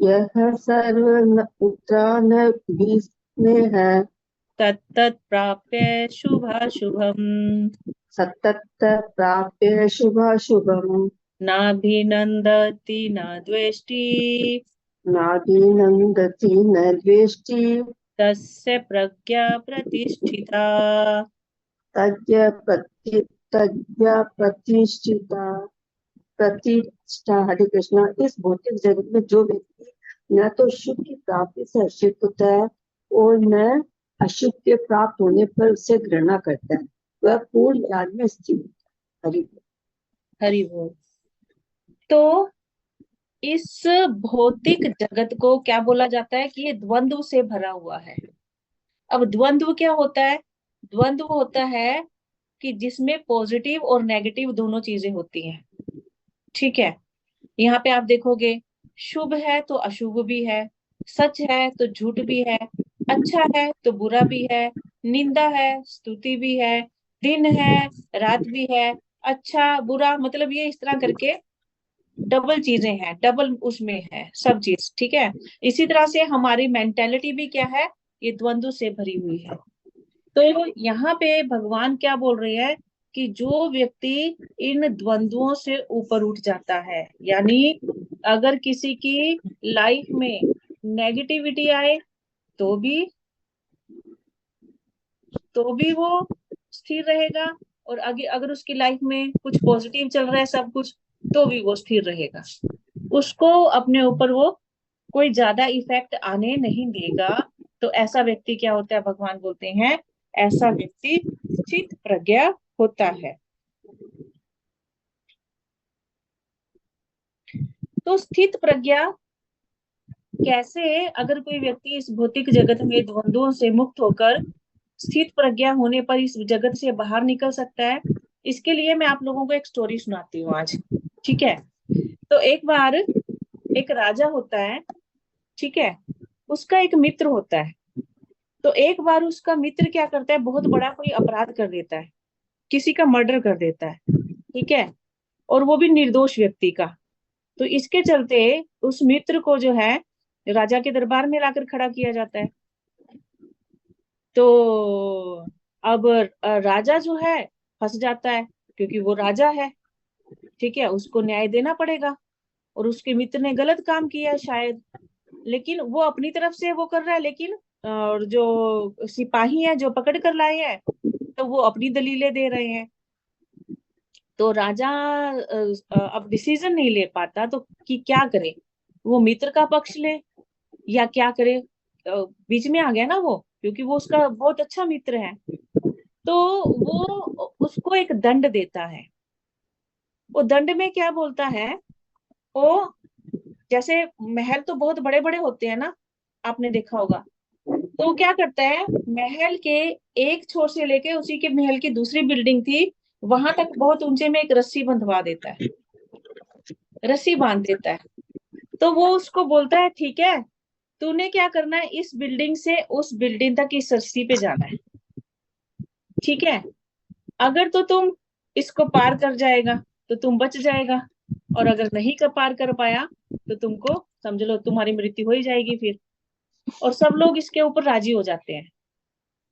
यह सर्व न विस्मय है। तत्तत् प्राप्य शुभाशुभम्। सतत प्राप्य शुभाशुभम्। नाभिनन्दति न द्वेष्टि। नाभिनन्दति न द्वेष्टि। तस्य प्रज्ञा प्रतिष्ठिता। तज्ञ तज्ञ प्रतिष्ठिता। प्रतिष्ठा। हरे कृष्णा। इस भौतिक जगत में जो व्यक्ति न तो शुभ की प्राप्ति से हर्षित होता है और न अशुभ के प्राप्त होने पर उसे घृणा करता है, वह पूर्ण ज्ञान में स्थित होता है। हरि बोल। हरि बोल। तो इस भौतिक जगत को क्या बोला जाता है कि ये द्वंद्व से भरा हुआ है। अब द्वंद्व क्या होता है? द्वंद्व होता है कि जिसमें पॉजिटिव और नेगेटिव दोनों चीजें होती हैं। ठीक है। यहाँ पे आप देखोगे, शुभ है तो अशुभ भी है, सच है तो झूठ भी है, अच्छा है तो बुरा भी है, निंदा है स्तुति भी है, दिन है रात भी है, अच्छा बुरा, मतलब ये इस तरह करके डबल चीजें हैं, डबल उसमें है सब चीज। ठीक है। इसी तरह से हमारी मेंटेलिटी भी क्या है, ये द्वंद्व से भरी हुई है। तो यहाँ पे भगवान क्या बोल रहे हैं कि जो व्यक्ति इन द्वंद्वों से ऊपर उठ जाता है, यानी अगर किसी की लाइफ में नेगेटिविटी आए तो भी वो स्थिर रहेगा, और आगे अगर उसकी लाइफ में कुछ पॉजिटिव चल रहा है सब कुछ, तो भी वो स्थिर रहेगा। उसको अपने ऊपर वो कोई ज्यादा इफेक्ट आने नहीं देगा। तो ऐसा व्यक्ति क्या होता है, भगवान बोलते हैं ऐसा व्यक्ति स्थित प्रज्ञा होता है। तो स्थित प्रज्ञा कैसे, अगर कोई व्यक्ति इस भौतिक जगत में द्वंद्वों से मुक्त होकर स्थित प्रज्ञा होने पर इस जगत से बाहर निकल सकता है, इसके लिए मैं आप लोगों को एक स्टोरी सुनाती हूँ आज। ठीक है। तो एक बार एक राजा होता है। ठीक है। उसका एक मित्र होता है। तो एक बार उसका मित्र क्या करता है, बहुत बड़ा कोई अपराध कर देता है, किसी का मर्डर कर देता है। ठीक है। और वो भी निर्दोष व्यक्ति का। तो इसके चलते उस मित्र को जो है राजा के दरबार में लाकर खड़ा किया जाता है। तो अब राजा जो है फंस जाता है, क्योंकि वो राजा है। ठीक है। उसको न्याय देना पड़ेगा, और उसके मित्र ने गलत काम किया है शायद, लेकिन वो अपनी तरफ से वो कर रहा है, लेकिन और जो सिपाही है जो पकड़ कर लाए हैं, तो वो अपनी दलीलें दे रहे हैं। तो राजा अब डिसीजन नहीं ले पाता, तो कि क्या करे, वो मित्र का पक्ष ले या क्या करे। बीच में आ गया ना वो, क्योंकि वो उसका बहुत अच्छा मित्र है। तो वो उसको एक दंड देता है। वो दंड में क्या बोलता है, वो जैसे महल तो बहुत बड़े बड़े होते हैं ना, आपने देखा होगा। तो वो क्या करता है, महल के एक छोर से लेके उसी के महल की दूसरी बिल्डिंग थी, वहां तक बहुत ऊंचे में एक रस्सी बंधवा देता है, रस्सी बांध देता है। तो वो उसको बोलता है ठीक है, तूने क्या करना है, इस बिल्डिंग से उस बिल्डिंग तक इस रस्सी पे जाना है। ठीक है। अगर तो तुम इसको पार कर जाएगा तो तुम बच जाएगा, और अगर नहीं कर पार कर पाया तो तुमको समझ लो तुम्हारी मृत्यु हो ही जाएगी फिर। और सब लोग इसके ऊपर राजी हो जाते हैं,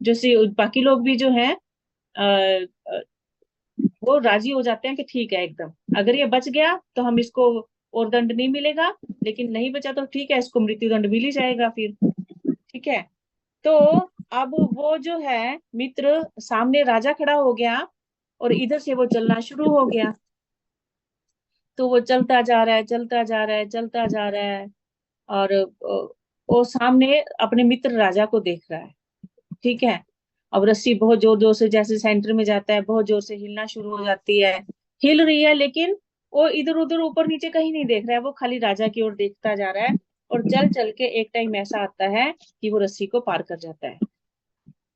जो बाकी लोग भी जो हैं वो राजी हो जाते हैं कि ठीक है, एकदम अगर ये बच गया तो हम इसको और दंड नहीं मिलेगा, लेकिन नहीं बचा तो ठीक है, इसको मृत्यु दंड मिल ही जाएगा फिर। ठीक है। तो अब वो जो है मित्र, सामने राजा खड़ा हो गया और इधर से वो चलना शुरू हो गया। तो वो चलता जा रहा है, चलता जा रहा है, चलता जा रहा है, और वो सामने अपने मित्र राजा को देख रहा है। ठीक है। अब रस्सी बहुत जोर जोर से जैसे सेंटर में जाता है, बहुत जोर से हिलना शुरू हो जाती है, हिल रही है, लेकिन वो इधर उधर ऊपर नीचे कहीं नहीं देख रहा है, वो खाली राजा की ओर देखता जा रहा है। और चल चल के एक टाइम ऐसा आता है कि वो रस्सी को पार कर जाता है।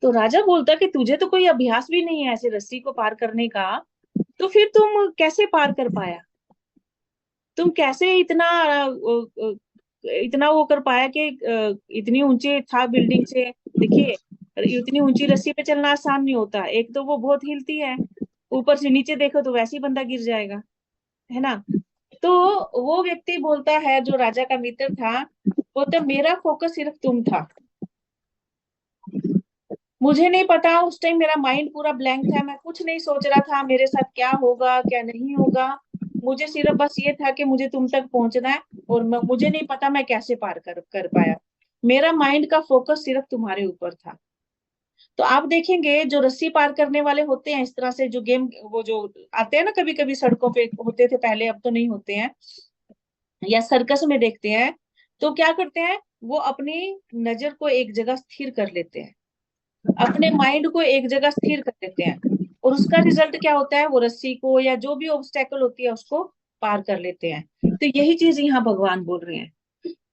तो राजा बोलता कि तुझे तो कोई अभ्यास भी नहीं है ऐसे रस्सी को पार करने का, तो फिर तुम कैसे पार कर पाया, तुम कैसे इतना इतना वो कर पाया कि इतनी ऊंची था बिल्डिंग से, देखिए इतनी ऊंची रस्सी पे चलना आसान नहीं होता, एक तो वो बहुत हिलती है, ऊपर से नीचे देखो तो वैसे ही बंदा गिर जाएगा, है ना। तो वो व्यक्ति बोलता है, जो राजा का मित्र था, बोलता मेरा फोकस सिर्फ तुम था, मुझे नहीं पता, उस टाइम मेरा माइंड पूरा ब्लैंक था, मैं कुछ नहीं सोच रहा था मेरे साथ क्या होगा क्या नहीं होगा, मुझे सिर्फ बस ये था कि मुझे तुम तक पहुंचना है, और मुझे नहीं पता मैं कैसे पार कर पाया, मेरा माइंड का फोकस सिर्फ तुम्हारे ऊपर था। तो आप देखेंगे जो रस्सी पार करने वाले होते हैं, इस तरह से जो गेम, वो जो आते हैं ना, कभी कभी सड़कों पे होते थे पहले, अब तो नहीं होते हैं, या सर्कस में देखते हैं, तो क्या करते हैं, वो अपनी नजर को एक जगह स्थिर कर लेते हैं, अपने माइंड को एक जगह स्थिर कर लेते हैं, और उसका रिजल्ट क्या होता है, वो रस्सी को या जो भी ऑब्स्टेकल होती है उसको पार कर लेते हैं। तो यही चीज यहाँ भगवान बोल रहे हैं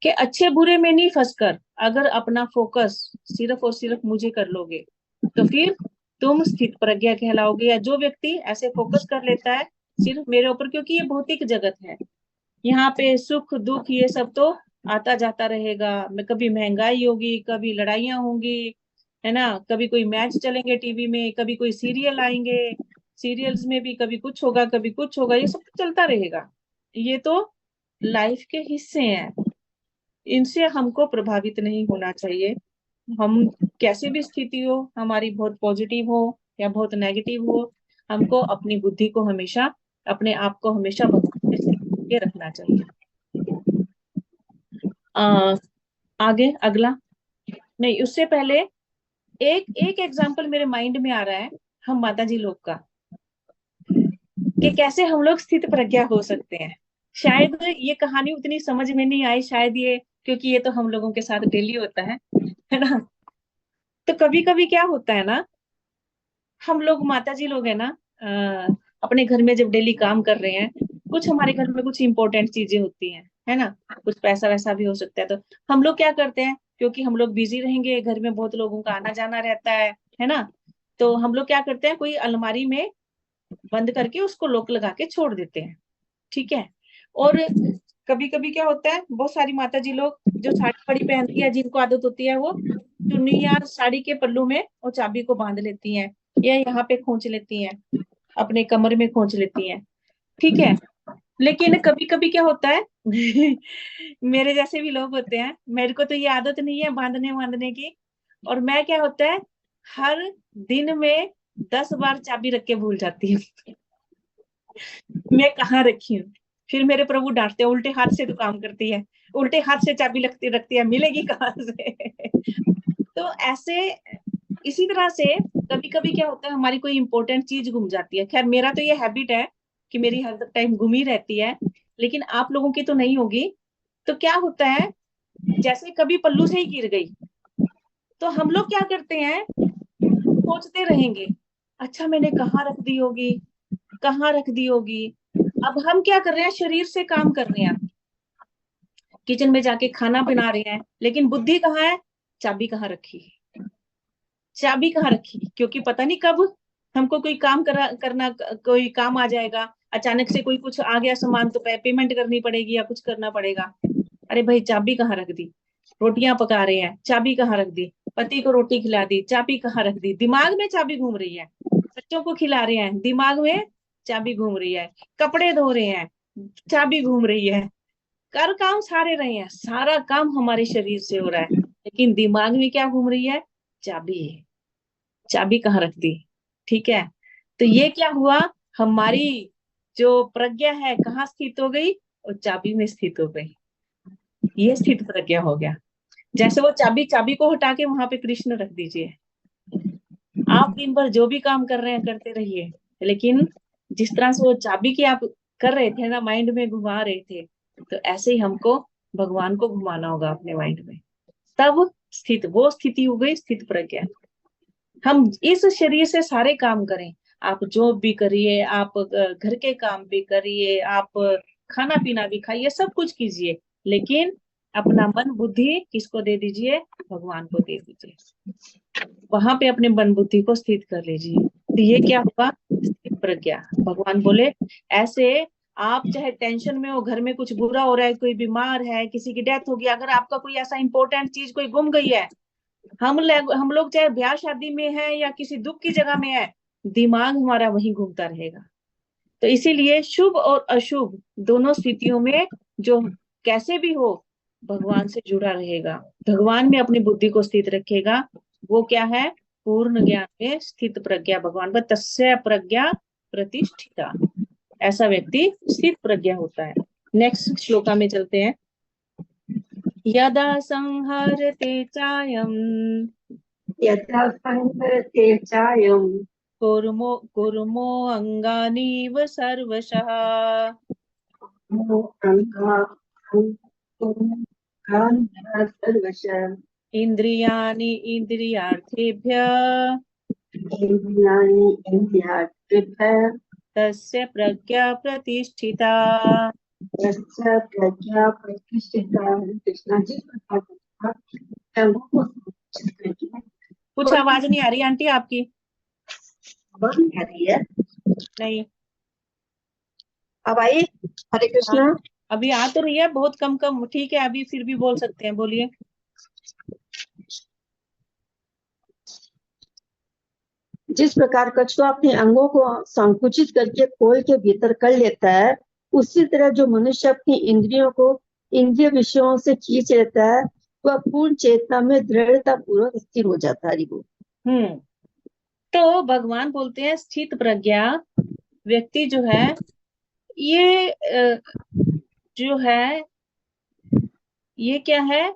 कि अच्छे बुरे में नहीं फंसकर अगर अपना फोकस सिर्फ और सिर्फ मुझे कर लोगे, तो फिर तुम स्थित प्रज्ञा कहलाओगे। या जो व्यक्ति ऐसे फोकस कर लेता है सिर्फ मेरे ऊपर, क्योंकि ये भौतिक जगत है, यहाँ पे सुख दुख ये सब तो आता जाता रहेगा, मैं कभी महंगाई होगी, कभी लड़ाइयाँ होंगी, है ना, कभी कोई मैच चलेंगे टीवी में, कभी कोई सीरियल आएंगे, सीरियल्स में भी कभी कुछ होगा कभी कुछ होगा, ये सब चलता रहेगा, ये तो लाइफ के हिस्से हैं, इनसे हमको प्रभावित नहीं होना चाहिए। हम कैसे भी स्थिति हो, हमारी बहुत पॉजिटिव हो या बहुत नेगेटिव हो, हमको अपनी बुद्धि को हमेशा, अपने आप को हमेशा भगवान के के रखना चाहिए। आ, आगे अगला, नहीं उससे पहले एक एक एग्जाम्पल मेरे माइंड में आ रहा है, हम माता जी लोग का, कि कैसे हम लोग स्थित प्रज्ञा हो सकते हैं। शायद ये कहानी उतनी समझ में नहीं आई, शायद ये, क्योंकि ये तो हम लोगों के साथ डेली होता है ना। तो कभी कभी क्या होता है ना, हम लोग माता जी लोग है ना, अपने घर में जब डेली काम कर रहे हैं, कुछ हमारे घर में कुछ इंपॉर्टेंट चीजें होती हैं, है ना, कुछ पैसा वैसा भी हो सकता है, तो हम लोग क्या करते हैं, क्योंकि हम लोग बिजी रहेंगे, घर में बहुत लोगों का आना जाना रहता है ना, तो हम लोग क्या करते हैं, कोई अलमारी में बंद करके उसको लॉक लगा के छोड़ देते हैं, ठीक है। और कभी कभी क्या होता है, बहुत सारी माता जी लोग जो साड़ी वाड़ी पहनती है, जिनको आदत होती है, वो चुन्नी या साड़ी के पल्लू में वो चाबी को बांध लेती हैं, या यहाँ पे खोंच लेती हैं, अपने कमर में खोंच लेती हैं, ठीक है। लेकिन कभी कभी क्या होता है मेरे जैसे भी लोग होते हैं, मेरे को तो ये आदत नहीं है बांधने बांधने की, और मैं क्या होता है, हर दिन में 10 बार चाबी रख के भूल जाती हूँ मैं कहाँ रखी हूँ। फिर मेरे प्रभु डांटते हैं, उल्टे हाथ से तो काम करती है, उल्टे हाथ से चाबी लगती रखती है, मिलेगी कहाँ से तो ऐसे, इसी तरह से कभी कभी क्या होता है, हमारी कोई इंपॉर्टेंट चीज गुम जाती है। खैर मेरा तो ये हैबिट है कि मेरी हर टाइम गुम ही रहती है, लेकिन आप लोगों की तो नहीं होगी। तो क्या होता है, जैसे कभी पल्लू से ही गिर गई, तो हम लोग क्या करते हैं, सोचते रहेंगे, अच्छा मैंने कहाँ रख दी होगी, कहाँ रख दी होगी। अब हम क्या कर रहे हैं, शरीर से काम कर रहे हैं, किचन में जाके खाना बना रहे हैं, लेकिन बुद्धि कहाँ है, चाबी कहाँ रखी, चाबी कहाँ रखी, क्योंकि पता नहीं कब हमको कोई काम करना, कोई काम आ जाएगा, अचानक से कोई कुछ आ गया सामान, तो पेमेंट करनी पड़ेगी या कुछ करना पड़ेगा, अरे भाई चाबी कहाँ रख दी, रोटियां पका रहे हैं, चाबी कहाँ रख दी, पति को रोटी खिला दी, चाबी कहाँ रख दी, दिमाग में चाबी घूम रही है, बच्चों को खिला रहे हैं, दिमाग में चाबी घूम रही है, कपड़े धो रहे हैं, चाबी घूम रही है, कर काम सारे रहे हैं, सारा काम हमारे शरीर से हो रहा है, लेकिन दिमाग में क्या घूम रही है, चाबी है, चाबी कहाँ रख दी, ठीक है। तो ये क्या हुआ, हमारी जो प्रज्ञा है कहाँ स्थित हो गई, और चाबी में स्थित हो गई, ये स्थित प्रज्ञा हो गया। जैसे वो चाबी, चाबी को हटा के वहां पे कृष्ण रख दीजिए, आप दिन भर जो भी काम कर रहे हैं करते रहिए, लेकिन जिस तरह से वो चाबी की आप कर रहे थे ना, माइंड में घुमा रहे थे, तो ऐसे ही हमको भगवान को घुमाना होगा अपने माइंड में, तब स्थित, वो स्थिति हो गई स्थित प्रज्ञा। हम इस शरीर से सारे काम करें, आप जॉब भी करिए, आप घर के काम भी करिए, आप खाना पीना भी खाइए, सब कुछ कीजिए, लेकिन अपना मन बुद्धि किसको दे दीजिए, भगवान को दे दीजिए, वहां पे अपने मन बुद्धि को स्थित कर लीजिए। तो ये क्या हुआ, स्थित प्रज्ञा। भगवान बोले ऐसे, आप चाहे टेंशन में हो, घर में कुछ बुरा हो रहा है, कोई बीमार है, किसी की डेथ हो गई, अगर आपका कोई ऐसा इंपॉर्टेंट चीज कोई गुम गई है, हम लोग चाहे ब्याह शादी में है या किसी दुख की जगह में है, दिमाग हमारा वहीं घूमता रहेगा, तो इसीलिए शुभ और अशुभ दोनों स्थितियों में जो कैसे भी हो भगवान से जुड़ा रहेगा, भगवान में अपनी बुद्धि को स्थित रखेगा, वो क्या है, पूर्ण ज्ञान में स्थित प्रज्ञा। भगवान पर तस्य प्रज्ञा प्रतिष्ठिता, ऐसा व्यक्ति स्थित प्रज्ञा होता है। नेक्स्ट श्लोका में चलते हैं। यदा संहरते चायम यथा संहरते चायं कुर्मो कुर्मो अंगानीव सर्वशः सर्वशः इंद्रियाणि इंद्रियार्थेभ्यः इन्द्रियाणि इन्द्रियार्थेभ्यः तस्य प्रज्ञा प्रतिष्ठिता। तस्य प्रज्ञा प्रतिष्ठिता। हरे कृष्णा। जिस प्रकार अंगों को संकुचित करके कुछ आवाज नहीं आ रही आंटी आपकी। बंद कर रही है। नहीं, अब आई? हरे कृष्णा। अभी आ तो रही है, बहुत कम कम, ठीक है, अभी फिर भी बोल सकते हैं, बोलिए। जिस प्रकार कछुआ अपने अंगों को संकुचित करके खोल के भीतर कर लेता है, उसी तरह जो मनुष्य अपनी इंद्रियों को इंद्रिय विषयों से खींच लेता है, वह पूर्ण चेतना में दृढ़ता पूर्वक स्थिर हो जाता है। हरि बोल। तो भगवान बोलते हैं स्थित प्रज्ञा व्यक्ति जो है, ये जो है ये क्या है,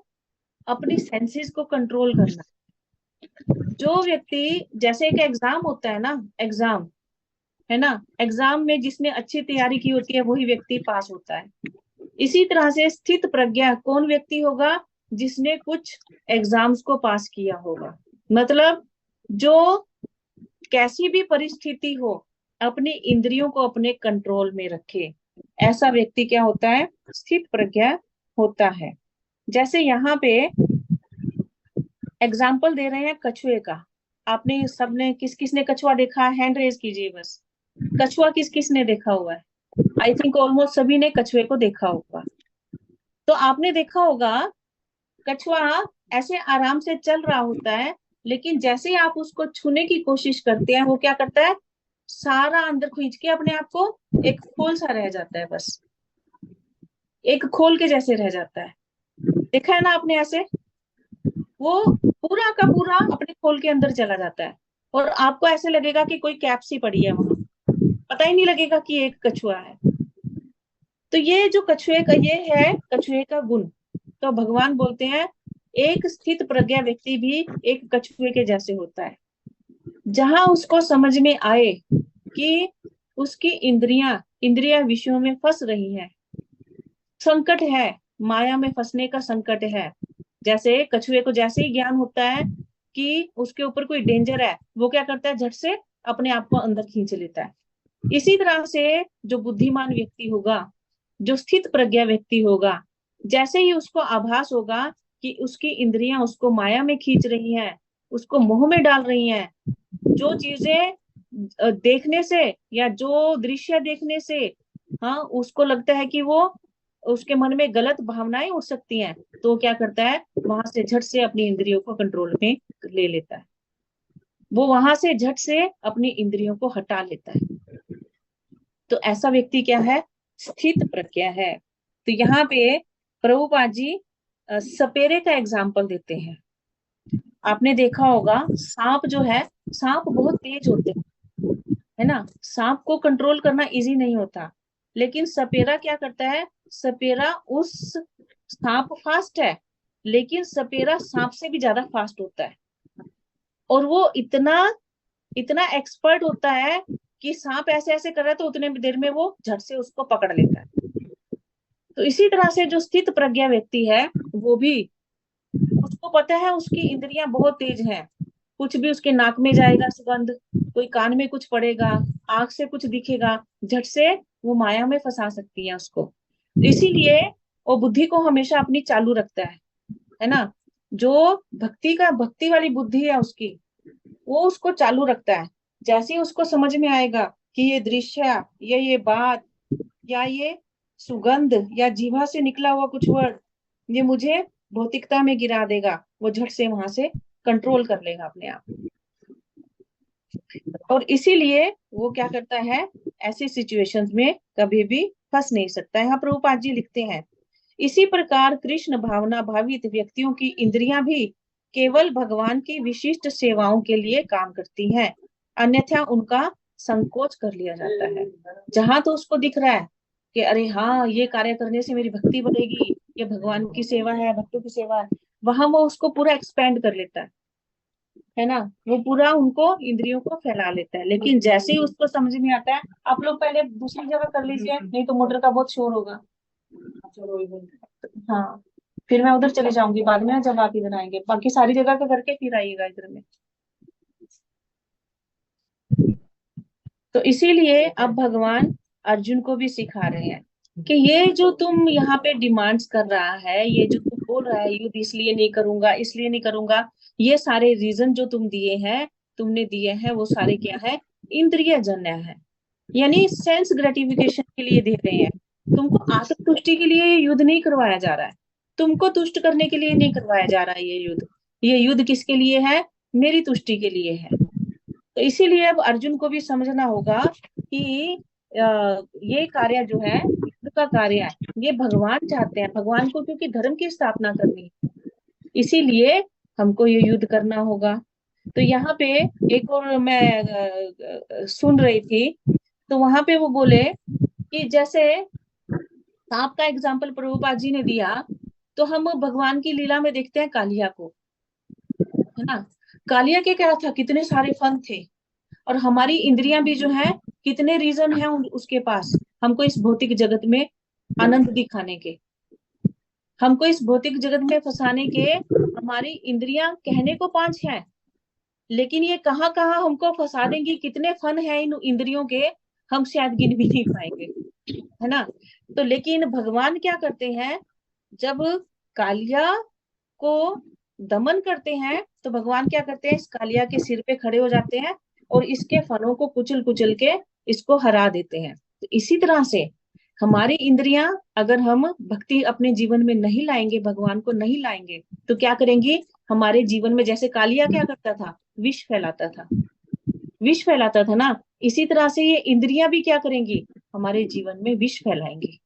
अपनी सेंसेस को कंट्रोल करना। जो व्यक्ति, जैसे एक एग्जाम होता है ना, एग्जाम है ना, एग्जाम में जिसने अच्छी तैयारी की होती है वही व्यक्ति पास होता है। इसी तरह से स्थित प्रज्ञा कौन व्यक्ति होगा, जिसने कुछ एग्जाम्स को पास किया होगा। मतलब जो कैसी भी परिस्थिति हो अपनी इंद्रियों को अपने कंट्रोल में रखे, ऐसा व्यक्ति क्या होता है, स्थित प्रज्ञा होता है। जैसे यहाँ पे एग्जाम्पल दे रहे हैं कछुए का। आपने सबने किस किसने कछुआ देखा है, हैंड रेज कीजिए बस। कछुआ किस किसने देखा हुआ है? आई थिंक ऑलमोस्ट सभी ने कछुए को देखा होगा। तो आपने देखा होगा कछुआ ऐसे आराम से चल रहा होता है, लेकिन जैसे ही आप उसको छूने की कोशिश करते हैं, वो क्या करता है, सारा अंदर खींच के अपने आप को एक खोल सा रह जाता है, बस एक खोल के जैसे रह जाता है। देखा है ना आपने ऐसे, वो पूरा का पूरा अपने खोल के अंदर चला जाता है, और आपको ऐसे लगेगा कि कोई कैप सी पड़ी है वहां, पता ही नहीं लगेगा कि एक कछुआ है। तो ये जो कछुए का, ये है कछुए का गुण। तो भगवान बोलते हैं एक स्थित प्रज्ञा व्यक्ति भी एक कछुए के जैसे होता है, जहां उसको समझ में आए कि उसकी इंद्रियां विषयों में फंस रही हैं, संकट है, माया में फंसने का संकट है। जैसे कछुए को जैसे ही ज्ञान होता है कि उसके ऊपर कोई डेंजर है, वो क्या करता है, झट से अपने आप को अंदर खींच लेता है। इसी तरह से जो बुद्धिमान व्यक्ति होगा, जो स्थित प्रज्ञा व्यक्ति होगा, जैसे ही उसको आभास होगा कि उसकी इंद्रियां उसको माया में खींच रही हैं, उसको मोह में डाल रही हैं, जो चीजें देखने से या जो दृश्य देखने से, हाँ, उसको लगता है कि वो, उसके मन में गलत भावनाएं उठ सकती हैं, तो क्या करता है, वहां से झट से अपनी इंद्रियों को कंट्रोल में ले लेता है। वो वहां से झट से अपनी इंद्रियों को हटा लेता है। तो ऐसा व्यक्ति क्या है, स्थित प्रज्ञा है। तो यहाँ पे प्रभुपाद जी सपेरे का एग्जाम्पल देते हैं। आपने देखा होगा सांप जो है, सांप बहुत तेज होते हैं, है ना, सांप को कंट्रोल करना इजी नहीं होता, लेकिन सपेरा क्या करता है, सपेरा उस, सांप फास्ट है, लेकिन सपेरा सांप से भी ज्यादा फास्ट होता है, और वो इतना इतना एक्सपर्ट होता है कि सांप ऐसे ऐसे कर रहा है तो उतने देर में वो झट से उसको पकड़ लेता है। तो इसी तरह से जो स्थित प्रज्ञा व्यक्ति है, वो भी, उसको पता है उसकी इंद्रियां बहुत तेज हैं, कुछ भी उसके नाक में जाएगा सुगंध, कोई कान में कुछ पड़ेगा, आंख से कुछ दिखेगा, झट से वो माया में फंसा सकती है उसको। तो इसीलिए वो बुद्धि को हमेशा अपनी चालू रखता है ना। जो भक्ति वाली बुद्धि है उसकी, वो उसको चालू रखता है। जैसे ही उसको समझ में आएगा कि ये दृश्य, ये बात, या ये सुगंध, या जीवा से निकला हुआ कुछ वर्ड, ये मुझे भौतिकता में गिरा देगा, वो झट से वहां से कंट्रोल कर लेगा अपने आप। और इसीलिए वो क्या करता है, ऐसी सिचुएशंस में कभी भी फंस नहीं सकता है। यहाँ प्रभुपाद जी लिखते हैं, इसी प्रकार कृष्ण भावना भावित व्यक्तियों की इंद्रियां भी केवल भगवान की विशिष्ट सेवाओं के लिए काम करती हैं, अन्यथा उनका संकोच कर लिया जाता है। जहां तो उसको दिख रहा है कि अरे हाँ, ये कार्य करने से मेरी भक्ति बढ़ेगी, ये भगवान की सेवा है, भक्तों की सेवा है, वहां वो उसको पूरा एक्सपेंड कर लेता है ना, वो पूरा उनको इंद्रियों को फैला लेता है। लेकिन जैसे ही उसको समझ में आता है, आप लोग पहले दूसरी जगह कर लीजिए, नहीं तो मोटर का बहुत शोर होगा। हाँ, फिर मैं उधर चले जाऊंगी बाद में जब आप इधर आएंगे, बाकी सारी जगह का करके फिर आइएगा इधर में। तो इसीलिए अब भगवान अर्जुन को भी सिखा रहे हैं कि ये जो तुम यहाँ पे डिमांड्स कर रहा है, ये जो तुम बोल रहा है युद्ध इसलिए नहीं करूंगा, इसलिए नहीं करूंगा, ये सारे रीजन जो तुमने दिए हैं वो सारे क्या है, इंद्रिय जन्य है। यानी सेंस ग्रेटिफिकेशन के लिए दे रहे हैं। तुमको आत्मतुष्टि के लिए ये युद्ध नहीं करवाया जा रहा है, तुमको तुष्ट करने के लिए नहीं करवाया जा रहा है ये युद्ध। ये युद्ध किसके लिए है, मेरी तुष्टि के लिए है। तो इसीलिए अब अर्जुन को भी समझना होगा कि ये कार्य जो है, युद्ध का कार्य है, ये भगवान चाहते हैं, भगवान को क्योंकि धर्म की स्थापना करनी है, इसीलिए हमको ये युद्ध करना होगा। तो यहाँ पे एक और मैं सुन रही थी, तो वहां पे वो बोले कि जैसे सांप का एग्जाम्पल प्रभुपाद जी ने दिया, तो हम भगवान की लीला में देखते हैं कालिया को, है ना। कालिया के क्या था, कितने सारे फन थे, और हमारी इंद्रियां भी जो है, कितने रीजन है उसके पास हमको इस भौतिक जगत में आनंद दिखाने के, हमको इस भौतिक जगत में फंसाने के। हमारी इंद्रियां कहने को पांच हैं, लेकिन ये कहाँ कहाँ हमको फंसा देंगी, कितने फन है इन इंद्रियों के, हम शायद गिन भी नहीं पाएंगे, है ना। तो लेकिन भगवान क्या करते हैं, जब कालिया को दमन करते हैं, तो भगवान क्या करते हैं, इस कालिया के सिर पे खड़े हो जाते हैं और इसके फनों को कुचल कुचल के इसको हरा देते हैं। तो इसी तरह से हमारी इंद्रियां, अगर हम भक्ति अपने जीवन में नहीं लाएंगे, भगवान को नहीं लाएंगे, तो क्या करेंगी, हमारे जीवन में जैसे कालिया क्या करता था, विष फैलाता था, विष फैलाता था ना, इसी तरह से ये इंद्रियां भी क्या करेंगी, हमारे जीवन में विष फैलाएंगी,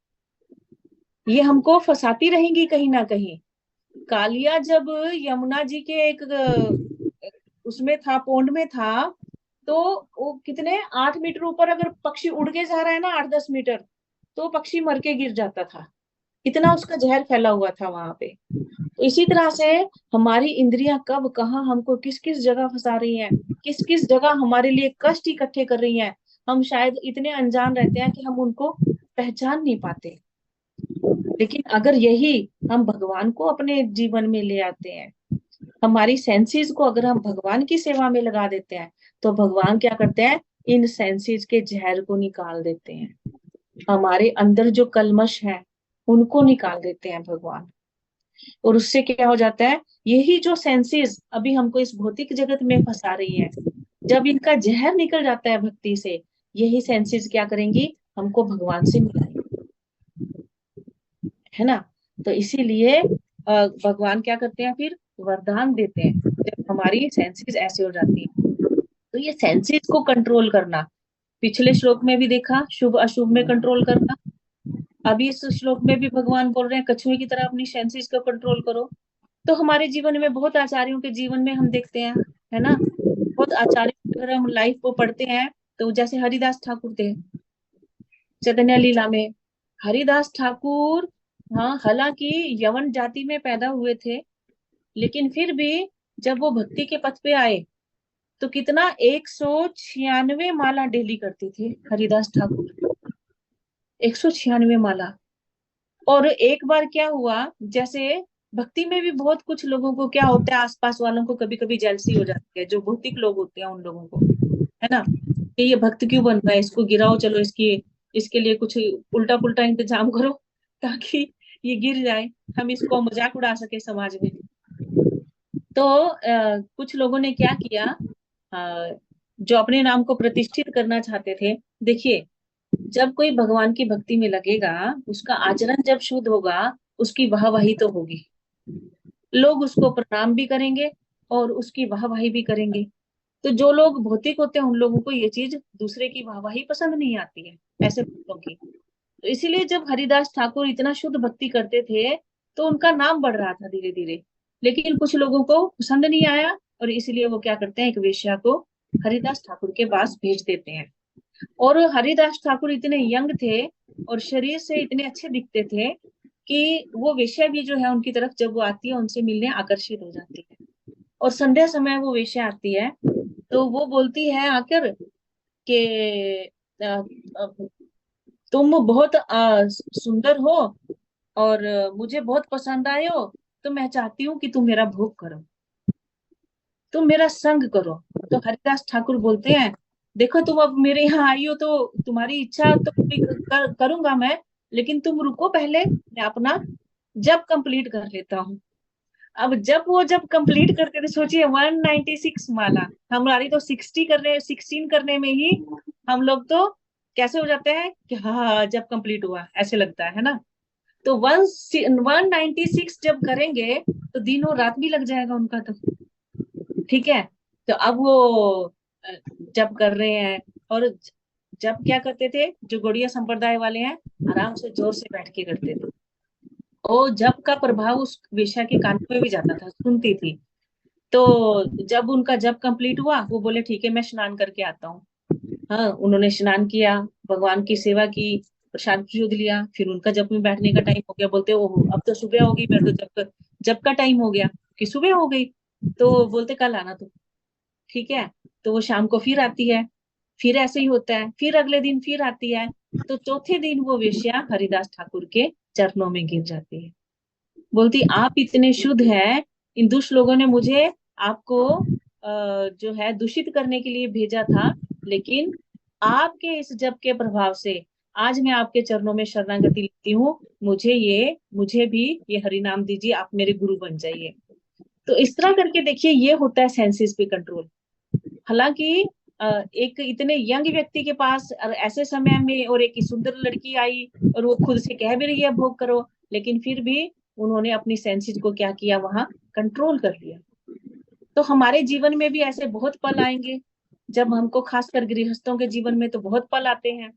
ये हमको फंसाती रहेंगी कहीं ना कहीं। कालिया जब यमुना जी के एक उसमें था, पोंड में था, तो वो कितने 8 मीटर ऊपर अगर पक्षी उड़ के जा रहा है ना, 8-10 मीटर, तो पक्षी मर के गिर जाता था, इतना उसका जहर फैला हुआ था वहां पे। तो इसी तरह से हमारी इंद्रियां कब कहाँ हमको किस किस जगह फंसा रही हैं, किस किस जगह हमारे लिए कष्ट इकट्ठे कर रही हैं, हम शायद इतने अनजान रहते हैं कि हम उनको पहचान नहीं पाते। लेकिन अगर यही हम भगवान को अपने जीवन में ले आते हैं, हमारी सेंसेस को अगर हम भगवान की सेवा में लगा देते हैं, तो भगवान क्या करते हैं, इन सेंसेस के जहर को निकाल देते हैं, हमारे अंदर जो कल्मश है उनको निकाल देते हैं भगवान। और उससे क्या हो जाता है, यही जो सेंसेस अभी हमको इस भौतिक जगत में फंसा रही है, जब इनका जहर निकल जाता है भक्ति से, यही सेंसेस क्या करेंगी, हमको भगवान से मिलाएंगी, है ना। तो इसीलिए भगवान क्या करते हैं, फिर वरदान देते हैं जब हमारी सेंसेस ऐसे हो जाती है। तो ये सेंसेस को कंट्रोल करना, पिछले श्लोक में भी देखा, शुभ अशुभ में कंट्रोल करना, अभी इस श्लोक में भी भगवान बोल रहे हैं कछुए की तरह अपनी सेंसेस को कंट्रोल करो। तो हमारे जीवन में बहुत आचार्यों के जीवन में हम देखते हैं, है ना, बहुत आचार्य अगर हम लाइफ को पढ़ते हैं, तो जैसे हरिदास ठाकुर थे चैतन्य लीला में, हरिदास ठाकुर, हाँ, हालांकि यवन जाति में पैदा हुए थे, लेकिन फिर भी जब वो भक्ति के पथ पे आए, तो कितना 196 माला डेली करते थे हरिदास ठाकुर, 196 माला। और एक बार क्या हुआ, जैसे भक्ति में भी बहुत कुछ लोगों को क्या होता है, आसपास वालों को कभी कभी जेलसी हो जाती है, जो भौतिक लोग होते हैं उन लोगों को, है ना, कि ये भक्त क्यों बन रहा है, इसको गिराओ, चलो इसकी इसके लिए कुछ उल्टा पुल्टा इंतजाम करो ताकि ये गिर जाए, हम इसको मजाक उड़ा सके समाज में। तो कुछ लोगों ने क्या किया, जो अपने नाम को प्रतिष्ठित करना चाहते थे, देखिए, जब कोई भगवान की भक्ति में लगेगा, उसका आचरण जब शुद्ध होगा, उसकी वाहवाही तो होगी, लोग उसको प्रणाम भी करेंगे और उसकी वाहवाही भी करेंगे। तो जो लोग भौतिक होते हैं उन लोगों को ये चीज दूसरे की वाहवाही पसंद नहीं आती है, ऐसे लोगों की। तो इसीलिए जब हरिदास ठाकुर इतना शुद्ध भक्ति करते थे तो उनका नाम बढ़ रहा था धीरे धीरे। लेकिन कुछ लोगों को पसंद नहीं आया और इसलिए वो क्या करते हैं, एक वेश्या को हरिदास ठाकुर के पास भेज देते हैं। और हरिदास ठाकुर इतने यंग थे और शरीर से इतने अच्छे दिखते थे कि वो वेश्या भी जो है उनकी तरफ जब वो आती है उनसे मिलने आकर्षित हो जाती है। और संध्या समय वो वेश्या आती है तो वो बोलती है आकर कि तुम बहुत सुंदर हो और मुझे बहुत पसंद आए हो, तो मैं चाहती हूँ कि तुम मेरा भोग करो, तुम मेरा संग करो। तो हरिदास ठाकुर बोलते हैं देखो तुम अब मेरे यहाँ आई हो तो तुम्हारी इच्छा तो पूरी करूंगा मैं, लेकिन तुम रुको पहले, मैं अपना जब कंप्लीट कर लेता हूँ। अब जब कंप्लीट करते थे, सोचिए 196 माला, हमारी तो 16 करने में ही हम लोग तो कैसे हो जाते हैं कि हाँ जब कंप्लीट हुआ ऐसे लगता है ना। तो 196 जब करेंगे तो दिनों रात भी लग जाएगा उनका तो, ठीक है। तो अब वो अ, जब कर रहे हैं, और जब क्या करते थे जो गौड़िया संप्रदाय वाले हैं, आराम से जोर से बैठ के करते थे। और जब का प्रभाव उस वेश्या के कान में भी जाता था, सुनती थी। तो जब उनका जब कंप्लीट हुआ वो बोले ठीक है मैं स्नान करके आता हूँ। हाँ, उन्होंने स्नान किया, भगवान की सेवा की, प्रसाद प्रसाद लिया, फिर उनका जब में बैठने का टाइम हो गया, बोलते ओहो अब तो सुबह हो गई, मेरे तो जब का टाइम हो गया कि सुबह हो गई। तो बोलते कल आना तो, ठीक है। तो वो शाम को फिर आती है, फिर ऐसे ही होता है, फिर अगले दिन फिर आती है। तो चौथे दिन वो वेश्या हरिदास ठाकुर के चरणों में गिर जाती है, बोलती आप इतने शुद्ध हैं, इन दुष्ट लोगों ने मुझे आपको जो है दूषित करने के लिए भेजा था, लेकिन आपके इस जप के प्रभाव से आज मैं आपके चरणों में शरणागति लेती हूँ, मुझे भी ये हरि नाम दीजिए, आप मेरे गुरु बन जाइए। तो इस तरह करके देखिए ये होता है सेंसेस पे कंट्रोल। हालांकि एक इतने यंग व्यक्ति के पास और ऐसे समय में, और एक सुंदर लड़की आई और वो खुद से कह भी रही है भोग करो, लेकिन फिर भी उन्होंने अपनी सेंसेस को क्या किया, वहां कंट्रोल कर लिया। तो हमारे जीवन में भी ऐसे बहुत पल आएंगे, जब हमको, खासकर गृहस्थों के जीवन में तो बहुत पल आते हैं,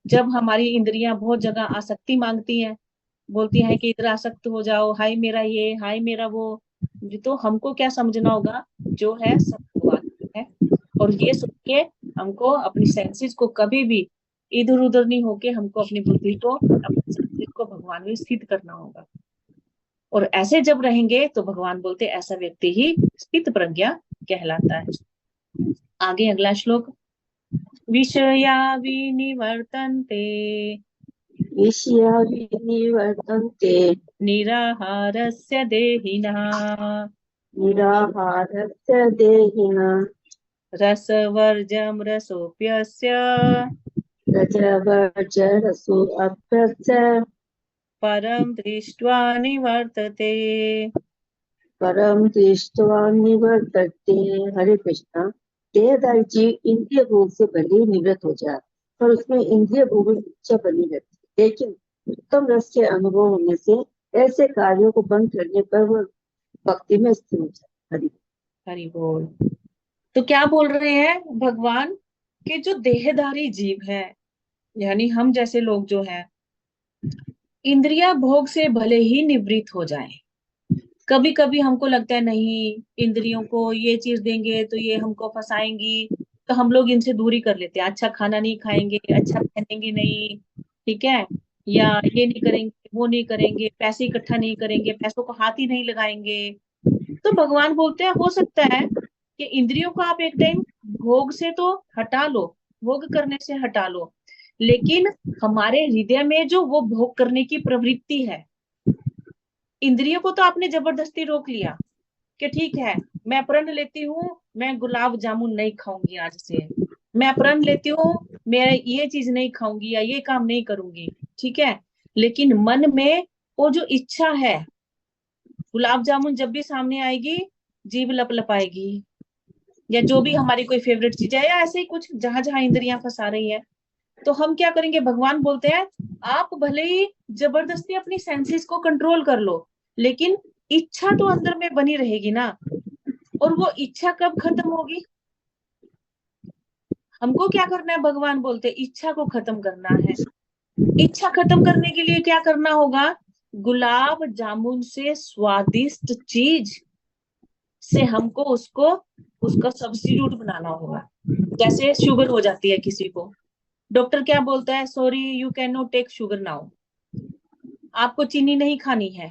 जब हमारी इंद्रियां बहुत जगह आसक्ति मांगती हैं, बोलती हैं कि इधर आसक्त हो जाओ, हाय मेरा ये, हाय मेरा वो। तो हमको क्या समझना होगा, जो है सब भगवान है। और ये सुन के हमको अपनी सेंसेस को कभी भी इधर उधर नहीं होके, हमको अपनी बुद्धि को, अपने सेंसेस को भगवान में स्थित करना होगा। और ऐसे जब रहेंगे तो भगवान बोलते ऐसा व्यक्ति ही स्थित प्रज्ञा कहलाता है। आगे अगला श्लोक, विषया विनिवर्तन्ते विषया विनिवर्तन्ते निराहारस्य देहिनः निराहारस्य देहिनः रसवर्जं रसोऽप्यस्य रजवर्जरसोऽप्यस्य परं दृष्ट्वा निवर्तते। परम दृष्ट्वा निवर्तते। हरे कृष्णा। देहधारी जीव इंद्रिय भोग से भले ही निवृत्त हो जाए, पर उसमें इंद्रिय भोग की इच्छा बनी रहती है, लेकिन उत्तम रस के अनुभव होने से ऐसे कार्यों को बंद करने पर वह भक्ति में स्थिर हो जाए। हरि हरि बोल। तो क्या बोल रहे हैं भगवान, कि जो देहधारी जीव है, यानी हम जैसे लोग जो है, इंद्रिया भोग से भले ही निवृत्त हो जाएं, कभी कभी हमको लगता है नहीं इंद्रियों को ये चीज देंगे तो ये हमको फंसाएंगी, तो हम लोग इनसे दूरी कर लेते हैं, अच्छा खाना नहीं खाएंगे, अच्छा पहनेंगे नहीं, ठीक है, या ये नहीं करेंगे वो नहीं करेंगे, पैसे इकट्ठा नहीं करेंगे, पैसों को हाथ ही नहीं लगाएंगे। तो भगवान बोलते हैं हो सकता है कि इंद्रियों को आप एक टाइम भोग से तो हटा लो, भोग करने से हटा लो, लेकिन हमारे हृदय में जो वो भोग करने की प्रवृत्ति है, इंद्रियों को तो आपने जबरदस्ती रोक लिया कि ठीक है मैं प्रण लेती हूँ, मैं गुलाब जामुन नहीं खाऊंगी आज से, मैं प्रण लेती हूँ मैं ये चीज नहीं खाऊंगी या ये काम नहीं करूंगी, ठीक है। लेकिन मन में वो जो इच्छा है, गुलाब जामुन जब भी सामने आएगी जीभ लप लपाएगी, या जो भी हमारी कोई फेवरेट चीज है, या ऐसे ही कुछ जहां जहां इंद्रियां फंसा रही है, तो हम क्या करेंगे, भगवान बोलते हैं आप भले ही जबरदस्ती अपनी सेंसेस को कंट्रोल कर लो, लेकिन इच्छा तो अंदर में बनी रहेगी ना। और वो इच्छा कब खत्म होगी, हमको क्या करना है, भगवान बोलते हैं इच्छा को खत्म करना है। इच्छा खत्म करने के लिए क्या करना होगा, गुलाब जामुन से स्वादिष्ट चीज से हमको उसको उसका सब्स्टिट्यूट बनाना होगा। जैसे शुगर हो जाती है किसी को, डॉक्टर क्या बोलता है, sorry you can not take sugar now, आपको चीनी नहीं खानी है।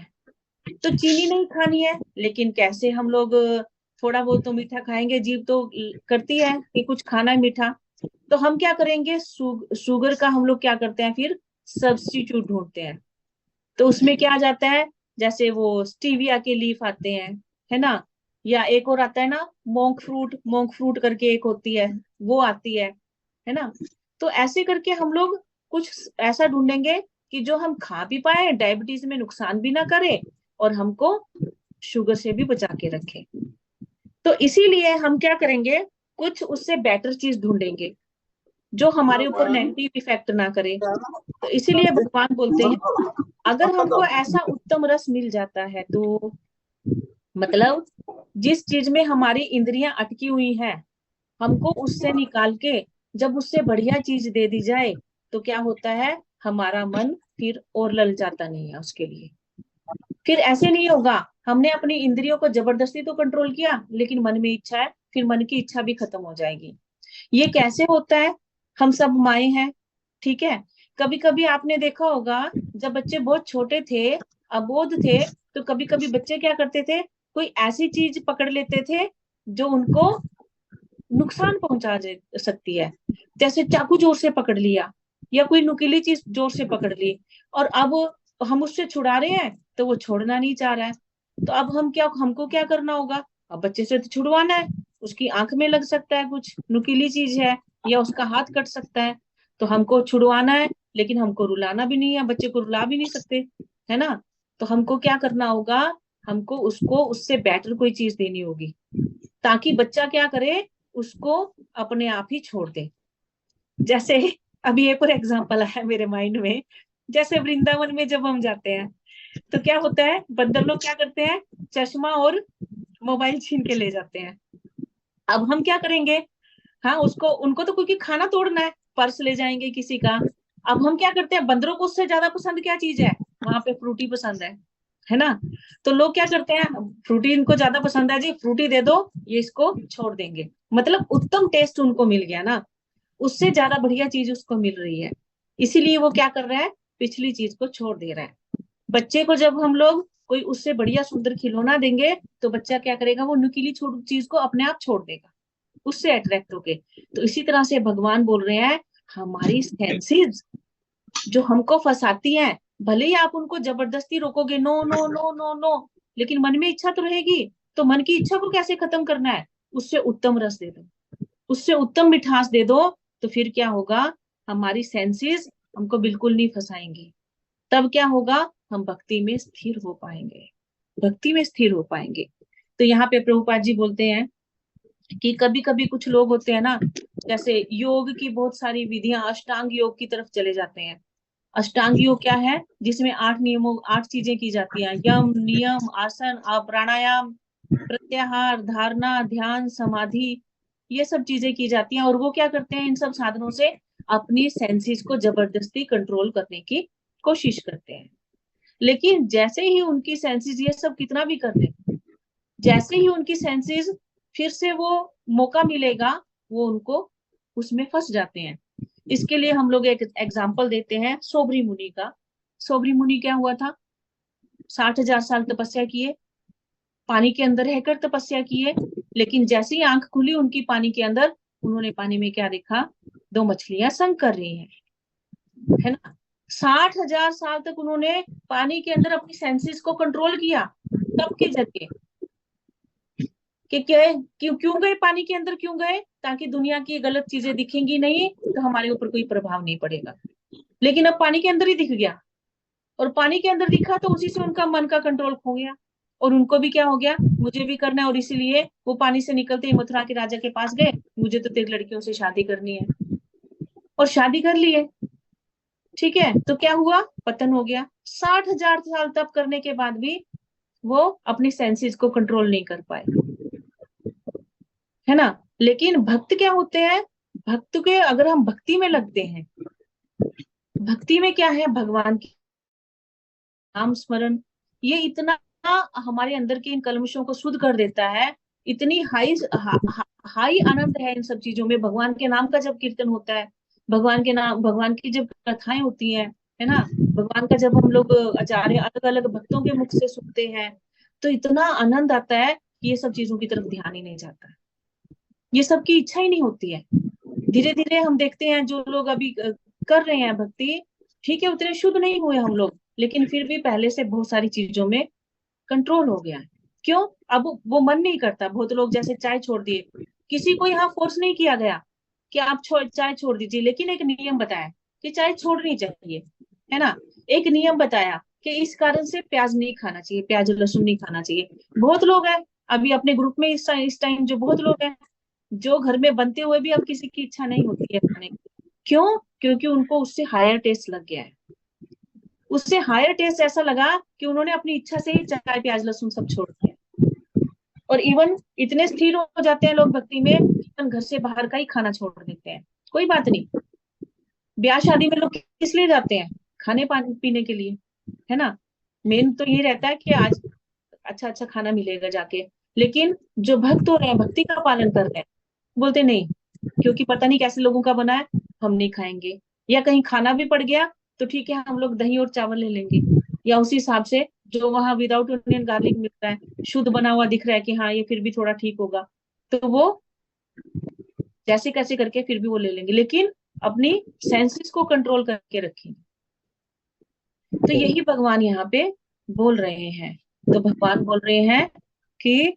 तो चीनी नहीं खानी है, लेकिन कैसे हम लोग थोड़ा बहुत तो मीठा खाएंगे, जीभ तो करती है कि कुछ खाना है मीठा। तो हम क्या करेंगे, शुगर का हम लोग क्या करते हैं, फिर सब्स्टिट्यूट ढूंढते हैं। तो उसमें क्या आ जाता है, जैसे वो स्टीविया के लीफ आते हैं, है ना, या एक और आता है ना, मोंक फ्रूट करके एक होती है, वो आती है ना। तो ऐसे करके हम लोग कुछ ऐसा ढूंढेंगे कि जो हम खा भी पाए, डायबिटीज में नुकसान भी ना करे, और हमको शुगर से भी बचा के रखे। तो इसीलिए हम क्या करेंगे, कुछ उससे बेटर चीज ढूंढेंगे जो हमारे ऊपर नेगेटिव इफेक्ट ना करे। तो इसीलिए भगवान बोलते हैं अगर हमको ऐसा उत्तम रस मिल जाता है, तो मतलब जिस चीज में हमारी इंद्रियां अटकी हुई हैं, हमको उससे निकाल के जब उससे बढ़िया चीज दे दी जाए, तो क्या होता है, हमारा मन फिर और ललचाता नहीं है उसके लिए। फिर ऐसे नहीं होगा, हमने अपनी इंद्रियों को जबरदस्ती तो कंट्रोल किया, लेकिन मन में इच्छा है, फिर मन की इच्छा भी खत्म हो जाएगी। ये कैसे होता है, हम सब माए हैं, ठीक है। कभी कभी आपने देखा होगा, जब बच्चे बहुत छोटे थे, अबोध थे, तो कभी कभी बच्चे क्या करते थे, कोई ऐसी चीज पकड़ लेते थे जो उनको नुकसान पहुंचा सकती है। जैसे चाकू जोर से पकड़ लिया, या कोई नुकीली चीज जोर से पकड़ ली, और अब हम उससे छुड़ा रहे हैं तो वो छोड़ना नहीं चाह रहा है। तो अब हमको क्या करना होगा, अब बच्चे से तो छुड़वाना है, उसकी आंख में लग सकता है, कुछ नुकीली चीज है, या उसका हाथ कट सकता है, तो हमको छुड़वाना है। लेकिन हमको रुलाना भी नहीं है, बच्चे को रुला भी नहीं सकते, है ना। तो हमको क्या करना होगा, हमको उसको उससे बेटर कोई चीज देनी होगी, ताकि बच्चा क्या करे, उसको अपने आप ही छोड़ दे। जैसे अभी एक और एग्जांपल है मेरे माइंड में, जैसे वृंदावन में जब हम जाते हैं, तो क्या होता है, बंदर लोग क्या करते हैं, चश्मा और मोबाइल छीन के ले जाते हैं। अब हम क्या करेंगे, हाँ उसको उनको तो क्योंकि खाना तोड़ना है, पर्स ले जाएंगे किसी का। अब हम क्या करते हैं, बंदरों को उससे ज्यादा पसंद क्या चीज है, वहां पे फ्रूटी पसंद है ना। तो लोग क्या करते हैं, फ्रूटी इनको ज्यादा पसंद है जी, फ्रूटी दे दो, ये इसको छोड़ देंगे। मतलब उत्तम टेस्ट उनको मिल गया ना, उससे ज्यादा बढ़िया चीज उसको मिल रही है, इसीलिए वो क्या कर रहा है, पिछली चीज को छोड़ दे रहा है। बच्चे को जब हम लोग कोई उससे बढ़िया सुंदर खिलौना देंगे, तो बच्चा क्या करेगा, वो नुकीली चीज को अपने आप छोड़ देगा, उससे अट्रैक्ट होके। तो इसी तरह से भगवान बोल रहे हैं, हमारी सेंसेस जो हमको फंसाती हैं, भले ही आप उनको जबरदस्ती रोकोगे, no no no no no, लेकिन मन में इच्छा तो रहेगी। तो मन की इच्छा को कैसे खत्म करना है, उससे उत्तम रस दे दो, उससे उत्तम मिठास दे दो। तो फिर क्या होगा, हमारी सेंसेस हमको बिल्कुल नहीं फंसाएंगी। तब क्या होगा, हम भक्ति में स्थिर हो पाएंगे, भक्ति में स्थिर हो पाएंगे। तो यहाँ पे प्रभुपाद जी बोलते हैं कि कभी कभी कुछ लोग होते हैं ना, जैसे योग की बहुत सारी विधियां, अष्टांग योग की तरफ चले जाते हैं। अष्टांग योग क्या है, जिसमें 8 नियमों 8 चीजें की जाती हैं, यम नियम आसन प्राणायाम प्रत्याहार धारणा ध्यान समाधि, ये सब चीजें की जाती हैं। और वो क्या करते हैं, इन सब साधनों से अपनी सेंसेस को जबरदस्ती कंट्रोल करने की कोशिश करते हैं। लेकिन जैसे ही उनकी सेंसेस ये सब कितना भी कर ले, जैसे ही उनकी सेंसेस फिर से वो मौका मिलेगा, वो उनको उसमें फंस जाते हैं। इसके लिए हम लोग एक एग्जाम्पल देते हैं सोबरी मुनि का। सोबरी मुनि क्या हुआ था, 60,000 साल तपस्या किए, पानी के अंदर रहकर तपस्या किए, लेकिन जैसे ही आंख खुली उनकी पानी के अंदर, उन्होंने पानी में क्या देखा, 2 मछलियां संग कर रही हैं, है ना। 60,000 साल तक उन्होंने पानी के अंदर अपनी सेंसेस को कंट्रोल किया, तब के जरिए कि क्यों क्यों गए पानी के अंदर, क्यों गए, ताकि दुनिया की गलत चीजें दिखेंगी नहीं, तो हमारे ऊपर कोई प्रभाव नहीं पड़ेगा। लेकिन अब पानी के अंदर ही दिख गया, और पानी के अंदर दिखा तो उसी से उनका मन का कंट्रोल खो गया, और उनको भी क्या हो गया, मुझे भी करना है। और इसीलिए वो पानी से निकलते ही मथुरा के राजा के पास गए, मुझे तो तेरी लड़कियों से शादी करनी है, और शादी कर लिए। ठीक है, तो क्या हुआ, पतन हो गया। 60,000 साल तप करने के बाद भी वो अपनी सेंसेस को कंट्रोल नहीं कर पाए, है ना। लेकिन भक्त क्या होते हैं, भक्त के अगर हम भक्ति में लगते हैं, भक्ति में क्या है, भगवान की नाम स्मरण, ये इतना हमारे अंदर के इन कल्मशों को शुद्ध कर देता है। इतनी हाई आनंद है इन सब चीजों में। भगवान के नाम का जब कीर्तन होता है, भगवान के नाम, भगवान की जब कथाएं होती हैं, है ना, भगवान का जब हम लोग आचार्य अलग अलग भक्तों के मुख से सुनते हैं, तो इतना आनंद आता है कि ये सब चीजों की तरफ ध्यान ही नहीं जाता है, ये सब की इच्छा ही नहीं होती है। धीरे धीरे हम देखते हैं जो लोग अभी कर रहे हैं भक्ति, ठीक है उतने शुद्ध नहीं हुए हम लोग, लेकिन फिर भी पहले से बहुत सारी चीजों में कंट्रोल हो गया है। क्यों? अब वो मन नहीं करता। बहुत लोग जैसे चाय छोड़ दिए, किसी को यहाँ फोर्स नहीं किया गया कि आप चाय छोड़ दीजिए, लेकिन एक नियम बताया कि चाय छोड़नी चाहिए, है ना। एक नियम बताया कि इस कारण से प्याज नहीं खाना चाहिए, प्याज लहसुन नहीं खाना चाहिए। बहुत लोग हैं अभी अपने ग्रुप में इस टाइम जो बहुत लोग हैं जो घर में बनते हुए भी अब किसी की इच्छा नहीं होती है खाने की। क्यों? क्योंकि उनको उससे हायर टेस्ट लग गया है। उससे हायर टेस्ट ऐसा लगा कि उन्होंने अपनी इच्छा से ही चाय प्याज लहसुन सब छोड़ दिया। और इवन इतने स्थिर हो जाते हैं लोग भक्ति में, इवन घर से बाहर का ही खाना छोड़ देते हैं। कोई बात नहीं, ब्याह शादी में लोग किस लिए जाते हैं? खाने पानी पीने के लिए, है ना। मेन तो ये रहता है कि आज अच्छा अच्छा खाना मिलेगा जाके। लेकिन जो भक्त हो रहे हैं, भक्ति का पालन कर रहे हैं, बोलते नहीं, क्योंकि पता नहीं कैसे लोगों का बना है, हम नहीं खाएंगे। या कहीं खाना भी पड़ गया तो ठीक है, हम लोग दही और चावल ले लेंगे, या उसी हिसाब से जो वहां विदाउट ऑनियन गार्लिक मिल रहा है, शुद्ध बना हुआ दिख रहा है कि हाँ ये फिर भी थोड़ा ठीक होगा, तो वो जैसे कैसे करके फिर भी वो ले लेंगे, लेकिन अपनी सेंसेस को कंट्रोल करके रखेंगे। तो यही भगवान यहाँ पे बोल रहे हैं। तो भगवान बोल रहे हैं कि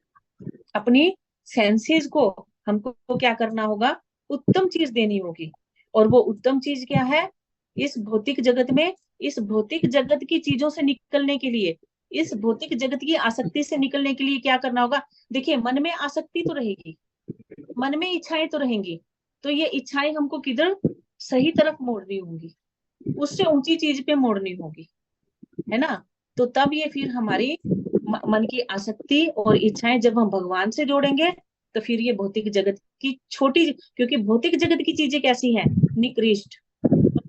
अपनी सेंसेस को हमको क्या करना होगा, उत्तम चीज देनी होगी। और वो उत्तम चीज क्या है? इस भौतिक जगत में, इस भौतिक जगत की चीजों से निकलने के लिए, इस भौतिक जगत की आसक्ति से निकलने के लिए क्या करना होगा? देखिए, मन में आसक्ति तो रहेगी, मन में इच्छाएं तो रहेंगी, तो ये इच्छाएं हमको किधर सही तरफ मोड़नी होंगी, उससे ऊंची चीज पे मोड़नी होगी, है ना। तो तब ये फिर हमारी मन की आसक्ति और इच्छाएं जब हम भगवान से जोड़ेंगे, तो फिर ये भौतिक जगत की छोटी, क्योंकि भौतिक जगत की चीजें कैसी हैं? निकृष्ट।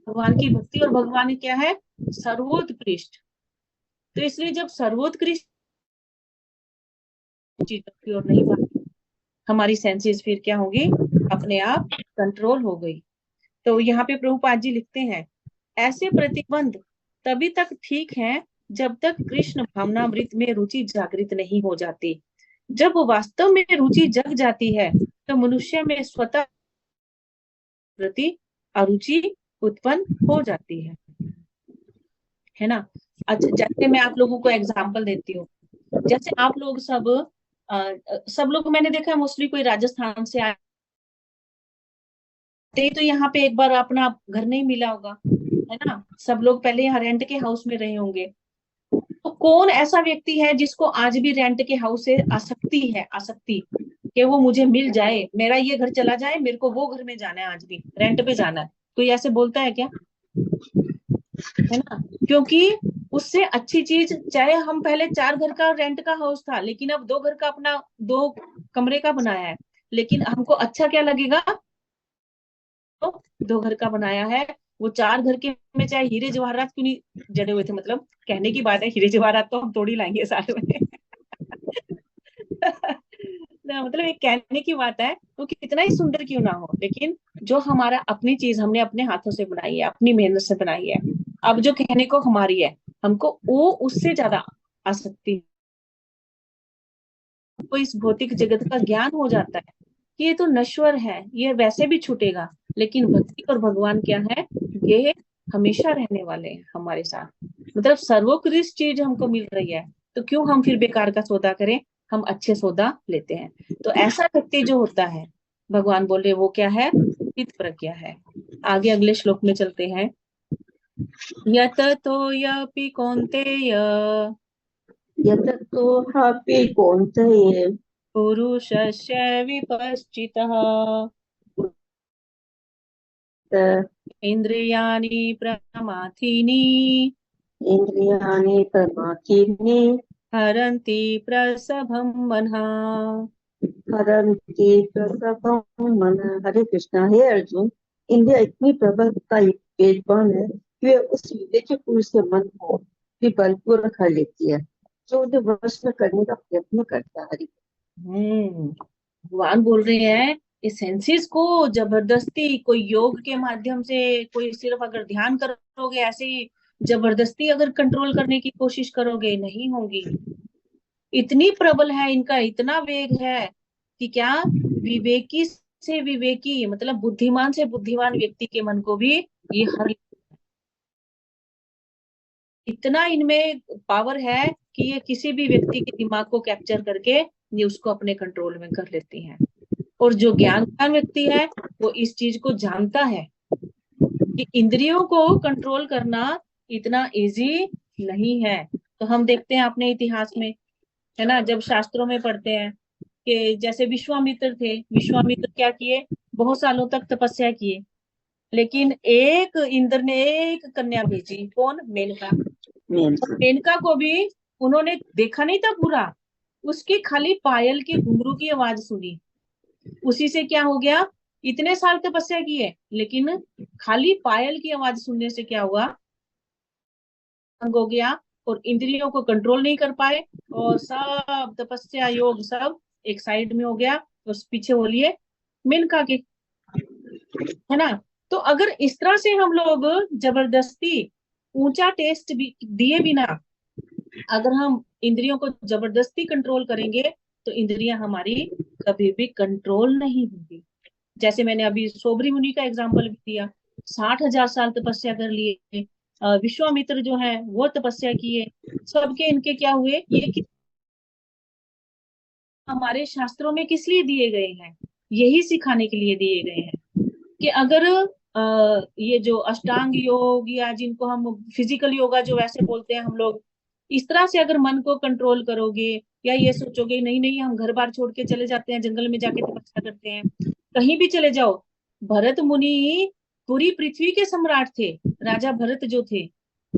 भगवान की भक्ति और भगवान क्या है? सर्वोत्कृष्ट। तो इसलिए जब सर्वोत्कृष्ट चीजों की ओर नहीं भागी, हमारी सेंसेस फिर क्या होगी? अपने आप कंट्रोल हो गई। तो यहाँ पे प्रभुपाद जी लिखते हैं, ऐसे प्रतिबंध तभी तक ठीक है जब तक कृष्ण भावनामृत में रुचि जागृत नहीं हो जाती। जब वास्तव में रुचि जग जाती है तो मनुष्य में स्वतः प्रति अरुचि उत्पन्न हो जाती है ना। अच्छा, जैसे मैं आप लोगों को एग्जांपल देती हूँ। जैसे आप लोग सब लोग मैंने देखा है मोस्टली कोई राजस्थान से आए तो यहाँ पे एक बार अपना घर नहीं मिला होगा, है ना। सब लोग पहले यहाँ रेंट के हाउस में रहे होंगे। तो कौन ऐसा व्यक्ति है जिसको आज भी रेंट के हाउस से आसक्ति है, आसक्ति कि वो मुझे मिल जाए, मेरा ये घर चला जाए, मेरे को वो घर में जाना है, आज भी रेंट पे जाना है? कोई ऐसे बोलता है क्या? है ना। क्योंकि उससे अच्छी चीज, चाहे हम पहले 4 घर का रेंट का हाउस था, लेकिन अब 2 घर का अपना 2 कमरे का बनाया है, लेकिन हमको अच्छा क्या लगेगा? तो 2 घर का बनाया है। वो 4 घर के में चाहे हीरे जवाहरात क्यों नहीं जड़े हुए थे, मतलब कहने की बात है, हीरे जवाहरात तो हम थोड़ी लाएंगे साथ में ना, मतलब एक कहने की बात है, वो कितना ही सुंदर क्यों ना हो, लेकिन जो हमारा अपनी चीज हमने अपने हाथों से बनाई है, अपनी मेहनत से बनाई है, अब जो कहने को हमारी है, हमको वो उससे ज्यादा आसक्ति, को इस भौतिक जगत का ज्ञान हो जाता है कि ये तो नश्वर है, ये वैसे भी छूटेगा, लेकिन भक्ति और भगवान क्या है? ये हमेशा रहने वाले हैं हमारे साथ। मतलब सर्वोत्कृष्ट चीज हमको मिल रही है, तो क्यों हम फिर बेकार का सौदा करें? हम अच्छे सौदा लेते हैं। तो ऐसा भक्ति जो होता है, भगवान बोल रहे वो क्या है? चित प्रज्ञा है। आगे अगले श्लोक में चलते हैं। यत तो यपि कौन्तेय यततो हापि कौन्तेय पुरुषस्य विपश्चितः इन्द्रियाणि प्रमाथीनि इंद्रियाणि प्रमाथीनि हरन्ति प्रसभं मनः। हरन्ति प्रसभं मन। हरे कृष्णा। हे अर्जुन, इंद्रिया इतनी प्रबलता वेगवान है कि वे उस विवेकी पुरुष के मन को भी बलपूर्वक कर लेती है, जो उन्हें वश में करने का प्रयत्न करता है। हरि। भगवान बोल रहे हैं इस सेंसेस को जबरदस्ती कोई योग के माध्यम से, कोई सिर्फ अगर ध्यान करोगे ऐसे ही जबरदस्ती अगर कंट्रोल करने की कोशिश करोगे, नहीं होगी। इतनी प्रबल है इनका, इतना वेग है कि क्या विवेकी से विवेकी मतलब बुद्धिमान से बुद्धिमान व्यक्ति के मन को भी ये हर, इतना इनमें पावर है कि ये किसी भी व्यक्ति के दिमाग को कैप्चर करके ये उसको अपने कंट्रोल में कर लेती हैं। और जो ज्ञानवान व्यक्ति है वो इस चीज को जानता है कि इंद्रियों को कंट्रोल करना इतना इजी नहीं है। तो हम देखते हैं अपने इतिहास में, है ना, जब शास्त्रों में पढ़ते हैं कि जैसे विश्वामित्र थे, विश्वामित्र क्या किए, बहुत सालों तक तपस्या किए, लेकिन एक इंद्र ने एक कन्या भेजी, कौन, मेनका। मेनका को भी उन्होंने देखा नहीं था पूरा, उसकी खाली पायल के घुंघरू की आवाज सुनी, उसी से क्या हो गया, इतने साल तपस्या किए लेकिन खाली पायल की आवाज सुनने से क्या हुआ, हो गया और इंद्रियों को कंट्रोल नहीं कर पाए और सब तपस्या योग सब एक साइड में हो गया, तो पीछे बोलिए मेनका के, है ना। तो अगर इस तरह से हम लोग जबरदस्ती ऊंचा टेस्ट भी दिए बिना अगर हम इंद्रियों को जबरदस्ती कंट्रोल करेंगे तो इंद्रियां हमारी कभी भी कंट्रोल नहीं होगी। जैसे मैंने अभी सोबरी मुनि का एग्जाम्पल भी दिया, 60,000 साल तपस्या कर लिए, विश्वामित्र जो है वो तपस्या किए, सबके इनके क्या हुए, ये हमारे शास्त्रों में किस लिए दिए गए हैं, यही सिखाने के लिए दिए गए हैं कि अगर ये जो अष्टांग योग या जिनको हम फिजिकल योगा जो वैसे बोलते हैं हम लोग, इस तरह से अगर मन को कंट्रोल करोगे या ये सोचोगे नहीं नहीं हम घर बार छोड़ के चले जाते हैं, जंगल में जाके तपस्या करते हैं, कहीं भी चले जाओ। भरत मुनि पूरी पृथ्वी के सम्राट थे, राजा भरत जो थे,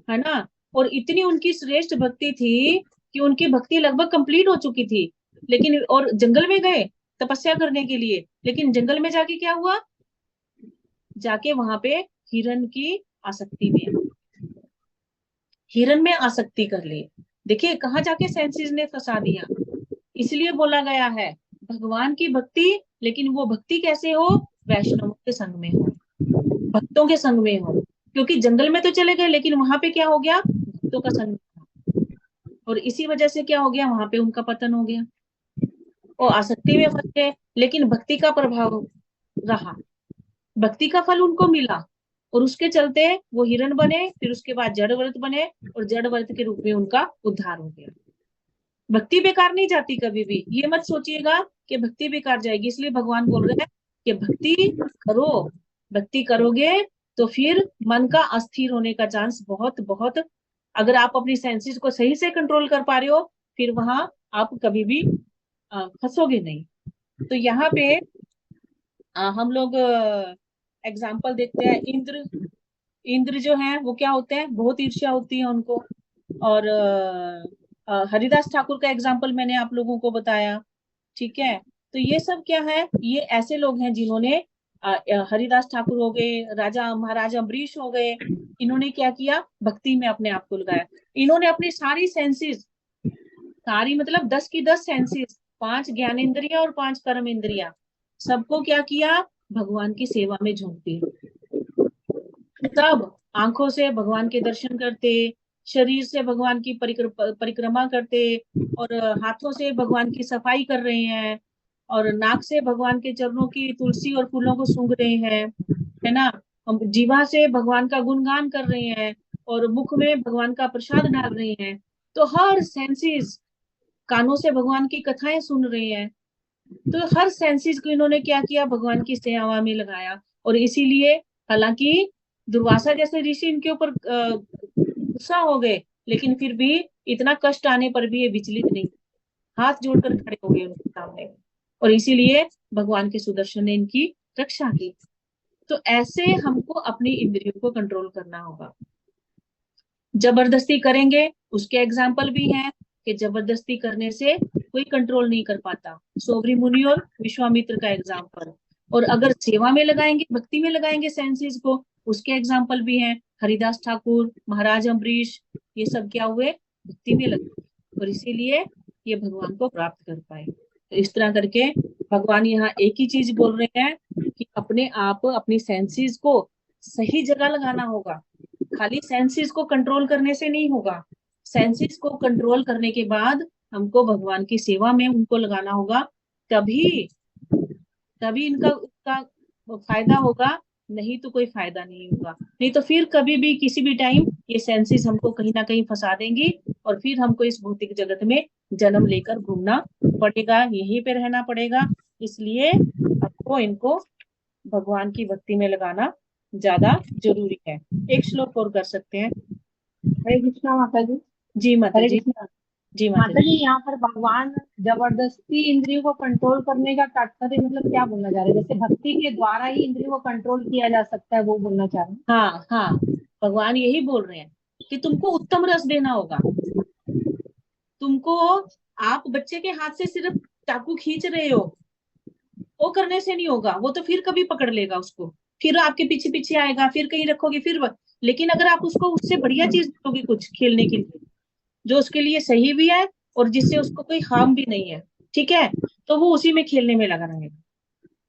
है ना, और इतनी उनकी श्रेष्ठ भक्ति थी कि उनकी भक्ति लगभग कंप्लीट हो चुकी थी, लेकिन और जंगल में गए तपस्या करने के लिए, लेकिन जंगल में जाके क्या हुआ, जाके वहां पे हिरण की आसक्ति में, हिरण में आसक्ति कर ली। देखिए कहाँ जाके सेंसेस ने फंसा दिया। इसलिए बोला गया है भगवान की भक्ति, लेकिन वो भक्ति कैसे हो, वैष्णवों के संग में हो, भक्तों के संग में हो, क्योंकि जंगल में तो चले गए लेकिन वहां पे क्या हो गया, भक्तों का संग, और इसी वजह से क्या हो गया, वहां पे उनका पतन हो गया, वो आसक्ति में फंस गए, लेकिन भक्ति का प्रभाव रहा, भक्ति का फल उनको मिला और उसके चलते वो हिरण बने, फिर उसके बाद जड़ व्रत बने और जड़ व्रत के रूप में उनका उद्धार हो गया। भक्ति बेकार नहीं जाती कभी भी, ये मत सोचिएगा कि भक्ति बेकार जाएगी। इसलिए भगवान बोल रहे हैं कि भक्ति करो, भक्ति करोगे तो फिर मन का अस्थिर होने का चांस बहुत बहुत, अगर आप अपनी सेंसेस को सही से कंट्रोल कर पा रहे हो फिर वहां आप कभी भी फंसोगे नहीं। तो यहाँ पे हम लोग एग्जाम्पल देखते हैं, इंद्र, इंद्र जो है वो क्या होते हैं, बहुत ईर्ष्या होती है उनको, और हरिदास ठाकुर का एग्जाम्पल मैंने आप लोगों को बताया, ठीक है। तो ये सब क्या है, ये ऐसे लोग हैं जिन्होंने हरिदास ठाकुर हो गए, राजा महाराजा अम्बरीश हो गए, इन्होंने क्या किया, भक्ति में अपने आप को लगाया। इन्होंने अपनी सारी सेंसेस, सारी मतलब 10 की 10 सेंसेस, 5 ज्ञानेंद्रिया और 5 कर्म इंद्रिया, सबको क्या किया, भगवान की सेवा में झोंक दी। तब आंखों से भगवान के दर्शन करते, शरीर से भगवान की परिक्रमा करते, और हाथों से भगवान की सफाई कर रहे हैं, और नाक से भगवान के चरणों की तुलसी और फूलों को सूंघ रहे हैं, है ना, जीवा से भगवान का गुणगान कर रहे हैं, और मुख में भगवान का प्रसाद डाल रहे हैं। तो हर सेंसेस, कानों से भगवान की कथाएं सुन रहे हैं, तो हर सेंसेस को इन्होंने क्या किया, भगवान की सेवा में लगाया। और इसीलिए हालांकि दुर्वासा जैसे ऋषि इनके ऊपर गुस्सा हो गए, लेकिन फिर भी इतना कष्ट आने पर भी ये विचलित नहीं, हाथ जोड़कर खड़े हो गए उनके सामने, और इसीलिए भगवान के सुदर्शन ने इनकी रक्षा की। तो ऐसे हमको अपनी इंद्रियों को कंट्रोल करना होगा। जबरदस्ती करेंगे उसके एग्जाम्पल भी हैं कि जबरदस्ती करने से कोई कंट्रोल नहीं कर पाता। सोबरी मुनि और विश्वामित्र का एग्जाम्पल। और अगर सेवा में लगाएंगे, भक्ति में लगाएंगे सेंसेस को, उसके एग्जाम्पल भी हैं। हरिदास ठाकुर, महाराज अम्बरीश, ये सब क्या हुए, भक्ति में लगे और इसीलिए ये भगवान को प्राप्त कर पाए। तो इस तरह करके भगवान यहाँ एक ही चीज बोल रहे हैं कि अपने आप अपनी सेंसेस को सही जगह लगाना होगा। खाली सेंसेस को कंट्रोल करने से नहीं होगा। सेंसेस को कंट्रोल करने के बाद हमको भगवान की सेवा में उनको लगाना होगा, तभी तभी इनका उसका फायदा होगा, नहीं तो कोई फायदा नहीं होगा। नहीं तो फिर कभी भी किसी भी टाइम ये सेंसेस हमको कहीं ना कहीं फंसा देंगी और फिर हमको इस भौतिक जगत में जन्म लेकर घूमना पड़ेगा, यहीं पे रहना पड़ेगा। इसलिए आपको इनको भगवान की भक्ति में लगाना ज्यादा जरूरी है। एक श्लोक और कर सकते हैं। हरे कृष्णा माता जी। जी माता हरे जी। कृष्णा जी माता माता जी। जी, यहाँ पर भगवान जबरदस्ती इंद्रियों को कंट्रोल करने का तात्पर्य मतलब क्या बोलना चाह रहे हैं? जैसे भक्ति के द्वारा ही इंद्रियों को कंट्रोल किया जा सकता है, वो बोलना चाह रहे हैं? हाँ हाँ, भगवान यही बोल रहे हैं कि तुमको उत्तम रस देना होगा। तुमको, आप बच्चे के हाथ से सिर्फ चाकू खींच रहे हो, वो करने से नहीं होगा। वो तो फिर कभी पकड़ लेगा उसको, फिर आपके पीछे पीछे आएगा, फिर कहीं रखोगे, फिर लेकिन अगर आप उसको उससे बढ़िया चीज दोगे कुछ खेलने के लिए, जो उसके लिए सही भी है और जिससे उसको कोई हार्म भी नहीं है, ठीक है, तो वो उसी में खेलने में लगा रहेगा।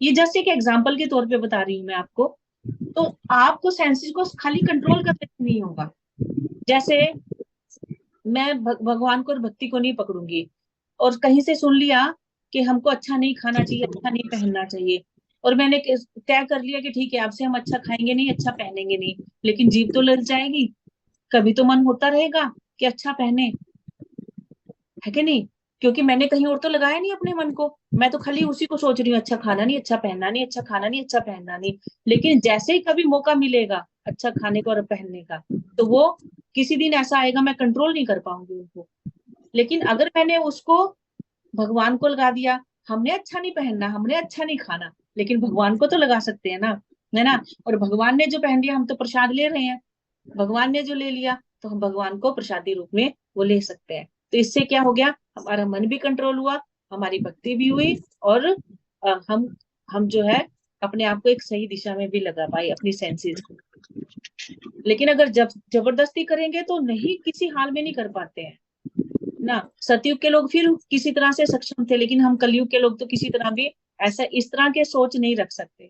ये जस्ट एक एग्जाम्पल के तौर पे बता रही हूँ मैं आपको। तो आपको सेंसेस को खाली कंट्रोल करने से नहीं होगा। जैसे मैं भगवान को और भक्ति को नहीं पकड़ूंगी और कहीं से सुन लिया कि हमको अच्छा नहीं खाना चाहिए, अच्छा नहीं पहनना चाहिए, और मैंने तय कर लिया कि ठीक है, आपसे हम अच्छा खाएंगे नहीं, अच्छा पहनेंगे नहीं, लेकिन जीभ तो लल जाएगी। कभी तो मन होता रहेगा कि अच्छा पहने, है कि नहीं? क्योंकि मैंने कहीं और तो लगाया नहीं अपने मन को, मैं तो खाली उसी को सोच रही हूँ, अच्छा खाना नहीं, अच्छा पहनना नहीं, अच्छा खाना नहीं, अच्छा पहनना नहीं। लेकिन जैसे ही कभी मौका मिलेगा अच्छा खाने का और पहनने का, तो वो किसी दिन ऐसा आएगा मैं कंट्रोल नहीं कर पाऊंगी उनको। लेकिन अगर मैंने उसको भगवान को लगा दिया, हमने अच्छा नहीं पहनना, हमने अच्छा नहीं खाना, लेकिन भगवान को तो लगा सकते हैं ना, है ना? और भगवान ने जो पहन लिया, हम तो प्रसाद ले रहे हैं, भगवान ने जो ले लिया तो हम भगवान को प्रसादी रूप में वो ले सकते हैं। तो इससे क्या हो गया, हमारा मन भी कंट्रोल हुआ, हमारी भक्ति भी हुई, और हम जो है अपने आप को एक सही दिशा में भी लगा पाए, अपनी सेंसेस को। लेकिन अगर जबरदस्ती करेंगे तो नहीं, किसी हाल में नहीं कर पाते हैं ना। सतयुग के लोग फिर किसी तरह से सक्षम थे, लेकिन हम कलयुग के लोग तो किसी तरह भी ऐसा इस तरह के सोच नहीं रख सकते।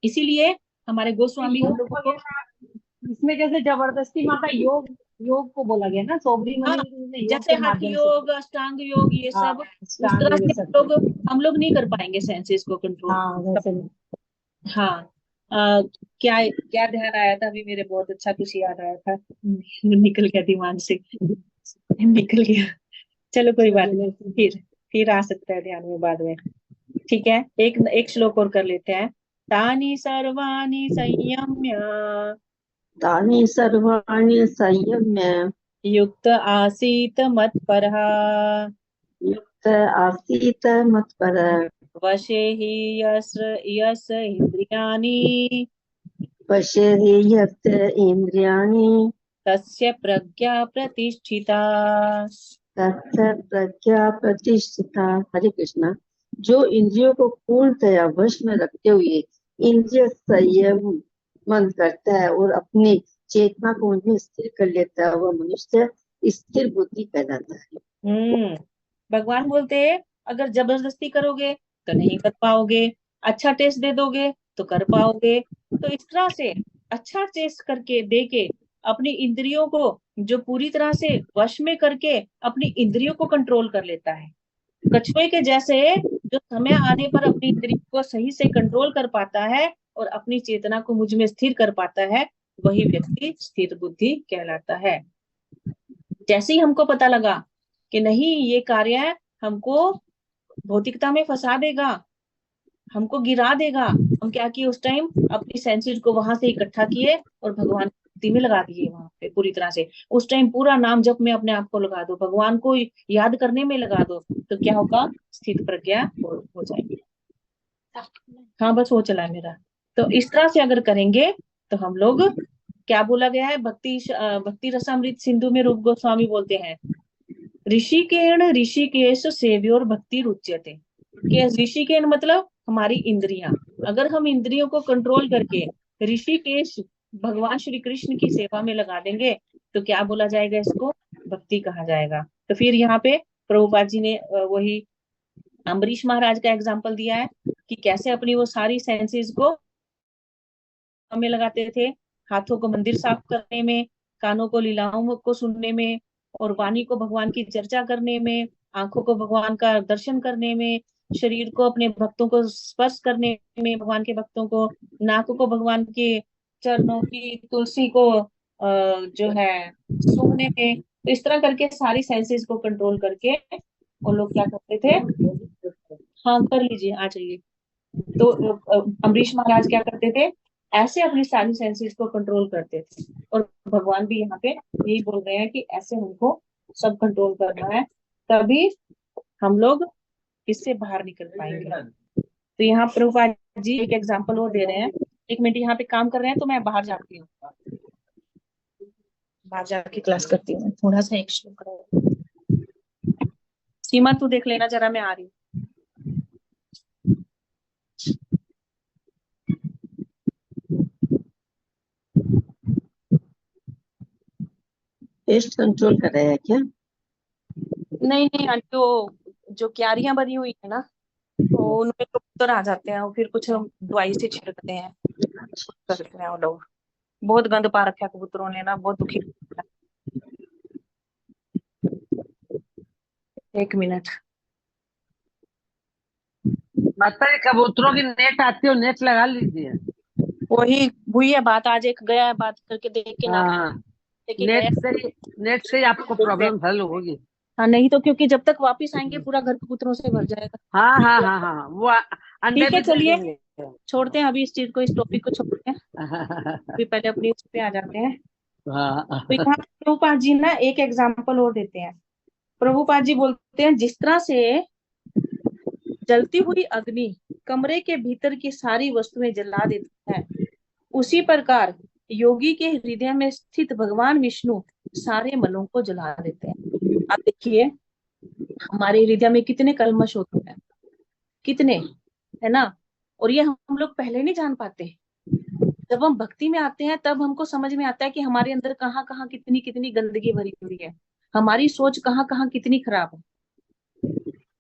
इसीलिए हमारे गोस्वामी हम योग लोगों को, वगैरह इसमें जैसे जबरदस्ती माता योग योग को बोला गया ना, सोबरी हाँ, मुनि ने योग जैसे के हठ माध्यम से। योग, अष्टांग योग, ये हाँ, सब उस अष्टांग तरह योग से सब कुछ। हम लोग नहीं कर पाएंगे सेंसेस को कंट्रोल। हाँ वैसे हाँ। क्या क्या ध्यान आया था अभी मेरे, बहुत अच्छा कुछ याद आया था, निकल गया दिमाग से, निकल गया। चलो कोई बात नहीं, फिर आ सकता है ध्यान में बाद में। ठीक है, एक एक श्लोक और कर लेते हैं। तानि सर्वाणि संयम्य तानि सर्वाणि संयम्य युक्त आसीत मत्परः युक्त आसीत मत्परः वशे हि यस इंद्रियाणि पश्यति यत् इन्द्रियाणि तस्य प्रज्ञा प्रतिष्ठिता। तस्य प्रज्ञा प्रतिष्ठिता। हरे कृष्णा। जो इंद्रियों को पूर्णतया वश में रखते हुए इंद्रिय संयम मन करता है और अपनी चेतना को उनमें स्थिर कर लेता है, वह मनुष्य स्थिर बुद्धि कहलाता है। भगवान बोलते हैं अगर जबरदस्ती करोगे तो नहीं कर पाओगे, अच्छा टेस्ट दे दोगे तो कर पाओगे। तो इस तरह से अच्छा टेस्ट करके दे के अपनी इंद्रियों को जो पूरी तरह से वश में करके अपनी इंद्रियों को कंट्रोल कर लेता है, कछुए के जैसे, जो समय आने पर अपनी इंद्रियों को सही से कंट्रोल कर पाता है और अपनी चेतना को मुझ में स्थिर कर पाता है, वही व्यक्ति स्थिर बुद्धि कहलाता है। जैसे ही हमको पता लगा कि नहीं, ये कार्य हमको भौतिकता में फंसा देगा, हमको गिरा देगा, हम क्या किए उस टाइम, अपनी सेंसेस को वहां से इकट्ठा किए और भगवान की भक्ति में लगा दिए वहां पे पूरी तरह से। उस टाइम पूरा नाम जप में अपने आप को लगा दो, भगवान को याद करने में लगा दो, तो क्या होगा, स्थित प्रज्ञा हो जाएगी। हाँ बस वो चला है मेरा। तो इस तरह से अगर करेंगे तो हम लोग, क्या बोला गया है, भक्ति रसामृत सिंधु में रूप गोस्वामी बोलते हैं ऋषिकेण ऋषिकेश सेव्योर भक्ति रुच्यते। कि ऋषिकेण मतलब हमारी इंद्रियां, अगर हम इंद्रियों को कंट्रोल करके ऋषिकेश भगवान श्री कृष्ण की सेवा में लगा देंगे तो क्या बोला जाएगा, इसको भक्ति कहा जाएगा। तो फिर यहाँ पे प्रभुपाद जी ने वही अम्बरीश महाराज का एग्जाम्पल दिया है कि कैसे अपनी वो सारी सेंसेस को में लगाते थे, हाथों को मंदिर साफ करने में, कानों को लीलाओं को सुनने में, और वाणी को भगवान की चर्चा करने में, आंखों को भगवान का दर्शन करने में, शरीर को अपने भक्तों को स्पर्श करने में, भगवान के भक्तों को, नाक को भगवान के चरणों की तुलसी को जो है सूंघने में। तो इस तरह करके सारी सेंसेस को कंट्रोल करके वो लोग क्या करते थे। हाँ कर लीजिए, आ जाइए। तो अम्बरीश महाराज क्या करते थे, ऐसे अपनी सारी सेंसेस को कंट्रोल करते थे। और भगवान भी यहाँ पे यही बोल रहे हैं कि ऐसे हमको सब कंट्रोल करना है, तभी हम लोग इससे बाहर निकल पाएंगे। तो यहाँ प्रभुपाद जी एक एग्जांपल वो दे रहे हैं। एक मिनट, यहाँ पे काम कर रहे हैं तो मैं बाहर जाती हूँ, बाहर जाके क्लास करती हूँ। थोड़ा सा एक श्लोक सीमा तू देख लेना जरा, मैं आ रही हूँ। टेस्ट कंट्रोल कर रहे हैं क्या? नहीं नहीं आंटी, वो जो क्यारियां बनी हुई है ना, तो उनमें कबूतर आ जाते हैं, और फिर कुछ हम दवाई से छिड़कते हैं, करते हैं वो लोग। बहुत गंद पा रखा है कबूतरों ने ना, बहुत दुखी। एक मिनट। माता जी कबूतरों की नेट आती है, नेट लगा लीजिए। वही हुई है बात, आज एक गया है, बात करके देख के ना हाँ, लेके नेट से ही आपको प्रॉब्लम हल होगी। हाँ नहीं तो क्योंकि जब तक वापिस आएंगे पूरा घर कबूतरों से भर जाएगा। हाँ हाँ हाँ हाँ, वो अंडे ठीक है, भी दे चलिए देंगे। छोड़ते हैं अभी इस चीज को, इस टॉपिक को छोड़ते हैं, अभी पहले अपनी उस पे आ जाते हैं। तो यहाँ प्रभुपाद जी ना एक एग्जाम्पल और देते हैं। प्रभुपाद जी बोलते हैं, जिस तरह से जलती हुई अग्नि कमरे के भीतर की सारी वस्तुएं जला देती है, उसी प्रकार योगी के हृदय में स्थित भगवान विष्णु सारे मलों को जला देते हैं। आप देखिए हमारे हृदय में कितने कल्मश होते हैं, कितने, है ना। और ये हम लोग पहले नहीं जान पाते, जब हम भक्ति में आते हैं तब हमको समझ में आता है कि हमारे अंदर कहाँ कहाँ कितनी कितनी गंदगी भरी हुई है, हमारी सोच कहाँ कहाँ कितनी खराब है।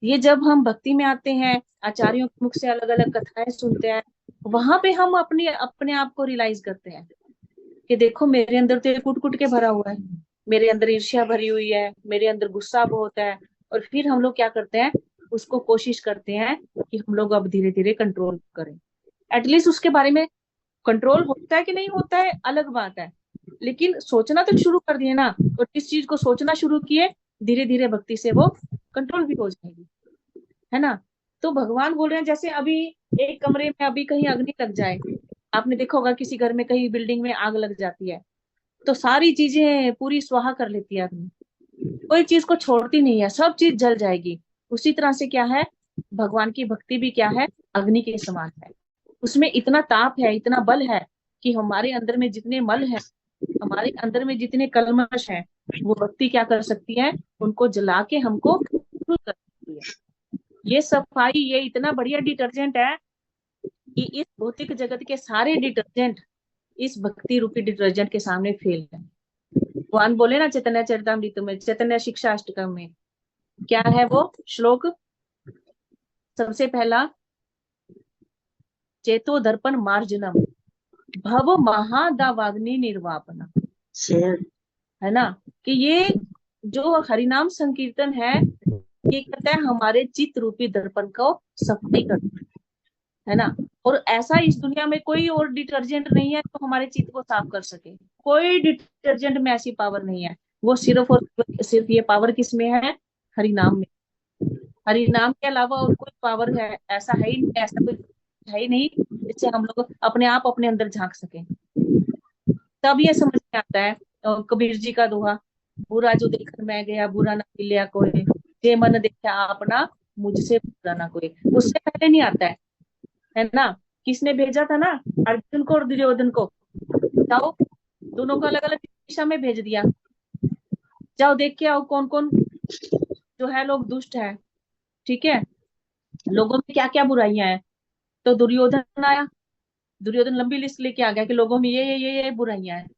ये जब हम भक्ति में आते हैं, आचार्यों के मुख से अलग अलग कथाएं सुनते हैं, वहां पे हम अपने आप को रियलाइज करते हैं कि देखो मेरे अंदर तो कुट कुट के भरा हुआ है, मेरे अंदर ईर्ष्या भरी हुई है, मेरे अंदर गुस्सा बहुत है। और फिर हम लोग क्या करते हैं, उसको कोशिश करते हैं कि हम लोग अब धीरे धीरे कंट्रोल करें। एटलीस्ट उसके बारे में कंट्रोल होता है कि नहीं होता है अलग बात है, लेकिन सोचना तो शुरू कर दिए ना, और इस चीज को सोचना शुरू किए, धीरे धीरे भक्ति से वो कंट्रोल भी हो जाएगी, है ना। तो भगवान बोल रहे हैं, जैसे अभी एक कमरे में अभी कहीं अग्नि लग जाए, आपने देखा होगा किसी घर में कहीं बिल्डिंग में आग लग जाती है तो सारी चीजें पूरी स्वाहा कर लेती है अग्नि, कोई चीज को छोड़ती नहीं है, सब चीज जल जाएगी। उसी तरह से क्या है, भगवान की भक्ति भी क्या है, अग्नि के समान है। उसमें इतना ताप है, इतना बल है कि हमारे अंदर में जितने मल है, हमारे अंदर में जितने कल्मश है, वो भक्ति क्या कर सकती है, उनको जला के हमको शुद्ध कर सकती है। ये सफाई, ये इतना बढ़िया डिटर्जेंट है कि इस भौतिक जगत के सारे डिटर्जेंट इस भक्ति रूपी डिटर्जेंट के सामने फेल है। भगवान बोले ना चैतन्य चरितामृत में, चैतन्य शिक्षा अष्टकम में, क्या है वो श्लोक, सबसे पहला, चेतो दर्पण मार्जनम भव महादावाग्नि निर्वापना, है ना। कि ये जो हरिनाम संकीर्तन है, ये कहता है हमारे चित्त रूपी दर्पण को सफाई करता है ना। और ऐसा इस दुनिया में कोई और डिटर्जेंट नहीं है तो हमारे चित्त को साफ कर सके, कोई डिटर्जेंट में ऐसी पावर नहीं है। वो सिर्फ और सिर्फ ये पावर किस में है, हरिनाम में। हरिनाम के अलावा और कोई पावर है ऐसा है ही नहीं, ऐसा कोई है ही नहीं जिससे हम लोग अपने आप अपने अंदर झांक सके। तब ये समझ में आता है कबीर जी का दोहा, बुरा जो देखकर मैं गया बुरा ना मिलिया कोई, जे मन देखा अपना मुझसे बुरा ना कोई। उससे पहले नहीं आता है ना। किसने भेजा था ना, अर्जुन को और दुर्योधन को, जाओ दोनों को अलग अलग दिशा में भेज दिया, जाओ देख के आओ कौन कौन जो है लोग दुष्ट है, ठीक है। लोगों में क्या क्या बुराइयां हैं, तो दुर्योधन आया, दुर्योधन लंबी लिस्ट लेके आ गया कि लोगों में ये बुराइयां हैं,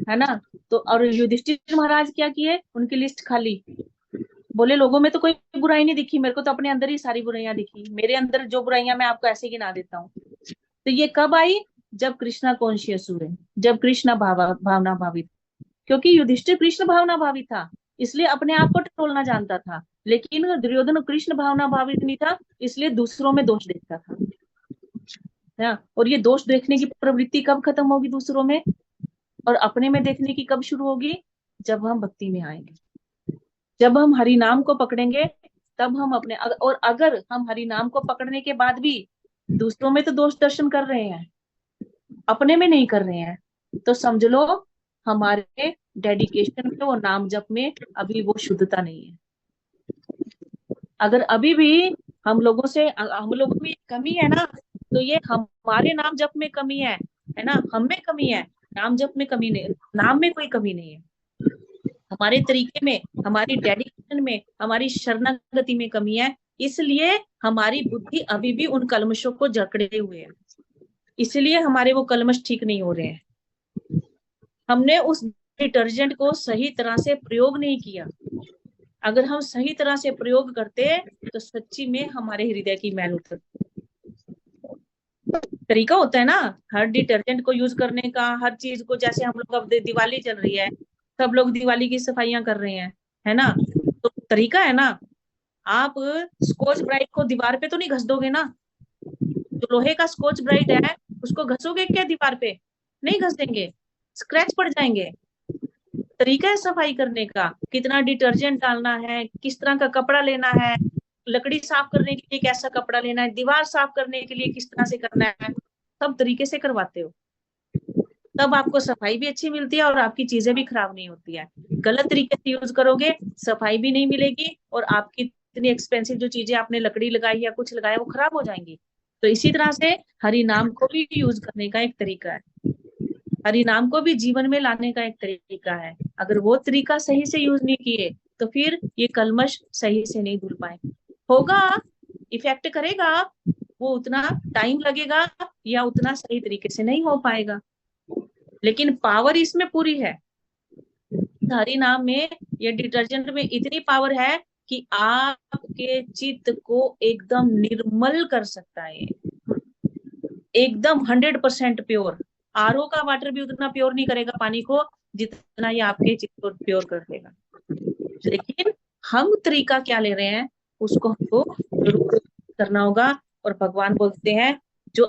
है ना। तो और युधिष्ठिर महाराज क्या किए, उनकी लिस्ट खाली, बोले लोगों में तो कोई बुराई नहीं दिखी, मेरे को तो अपने अंदर ही सारी बुराइयां दिखी, मेरे अंदर जो बुराइयां मैं आपको ऐसे गिना देता हूँ। तो ये कब आई, जब कृष्णा कॉन्शियस हुए, जब कृष्णा भावना भावित, क्योंकि युधिष्ठिर कृष्ण भावना भावित था, इसलिए अपने आप को टटोलना जानता था, लेकिन दुर्योधन कृष्ण भावना भावित नहीं था, इसलिए दूसरों में दोष देखता था, है ना। और ये दोष देखने की प्रवृत्ति कब खत्म होगी दूसरों में, और अपने में देखने की कब शुरू होगी, जब हम भक्ति में आएंगे, जब हम हरि नाम को पकड़ेंगे, तब हम अपने और अगर हम हरि नाम को पकड़ने के बाद भी दूसरों में तो दोष दर्शन कर रहे हैं, अपने में नहीं कर रहे हैं, तो समझ लो हमारे डेडिकेशन में, वो नाम जप में अभी वो शुद्धता नहीं है। अगर अभी भी हम लोगों में कमी है ना, तो ये हमारे नाम जप में कमी है ना, हम में कमी है, नाम जप में कमी नहीं, नाम में कोई कमी नहीं है, हमारे तरीके में, हमारी डेडिकेशन में, हमारी शरणागति में कमी है, इसलिए हमारी बुद्धि अभी भी उन कलमशों को जकड़े हुए है, इसलिए हमारे वो कलमश ठीक नहीं हो रहे हैं। हमने उस डिटर्जेंट को सही तरह से प्रयोग नहीं किया, अगर हम सही तरह से प्रयोग करते तो सच्ची में हमारे हृदय की मैल उतरती। तरीका होता है ना हर डिटर्जेंट को यूज करने का, हर चीज को, जैसे हम लोग अब दिवाली चल रही है, सब लोग दिवाली की सफाइयां कर रहे हैं, है ना, तो तरीका है ना। आप स्कॉच ब्राइट को दीवार पे तो नहीं घस दोगे ना, जो लोहे का स्कॉच ब्राइट है उसको घसोगे क्या दीवार पे, नहीं घस देंगे, स्क्रैच पड़ जाएंगे। तरीका है सफाई करने का, कितना डिटर्जेंट डालना है, किस तरह का कपड़ा लेना है, लकड़ी साफ करने के लिए कैसा कपड़ा लेना है, दीवार साफ करने के लिए किस तरह से करना है, सब तरीके से करवाते हो, तब आपको सफाई भी अच्छी मिलती है और आपकी चीजें भी खराब नहीं होती है। गलत तरीके से यूज करोगे, सफाई भी नहीं मिलेगी, और आपकी इतनी एक्सपेंसिव जो चीजें आपने लकड़ी लगाई या कुछ लगाया वो खराब हो जाएंगी। तो इसी तरह से हरि नाम को भी यूज करने का एक तरीका है, हरि नाम को भी जीवन में लाने का एक तरीका है। अगर वो तरीका सही से यूज नहीं किए तो फिर ये कलमश सही से नहीं धुल पाए, होगा, इफेक्ट करेगा, वो उतना टाइम लगेगा या उतना सही तरीके से नहीं हो पाएगा, लेकिन पावर इसमें पूरी है। हरि नाम में, ये डिटर्जेंट में इतनी पावर है कि आपके चित्त को एकदम निर्मल कर सकता है, एकदम 100% प्योर। आरओ का वाटर भी उतना प्योर नहीं करेगा पानी को जितना ये आपके चित्त को प्योर कर देगा। लेकिन हम तरीका क्या ले रहे हैं उसको हमको जरूर करना होगा, और भगवान बोलते हैं जो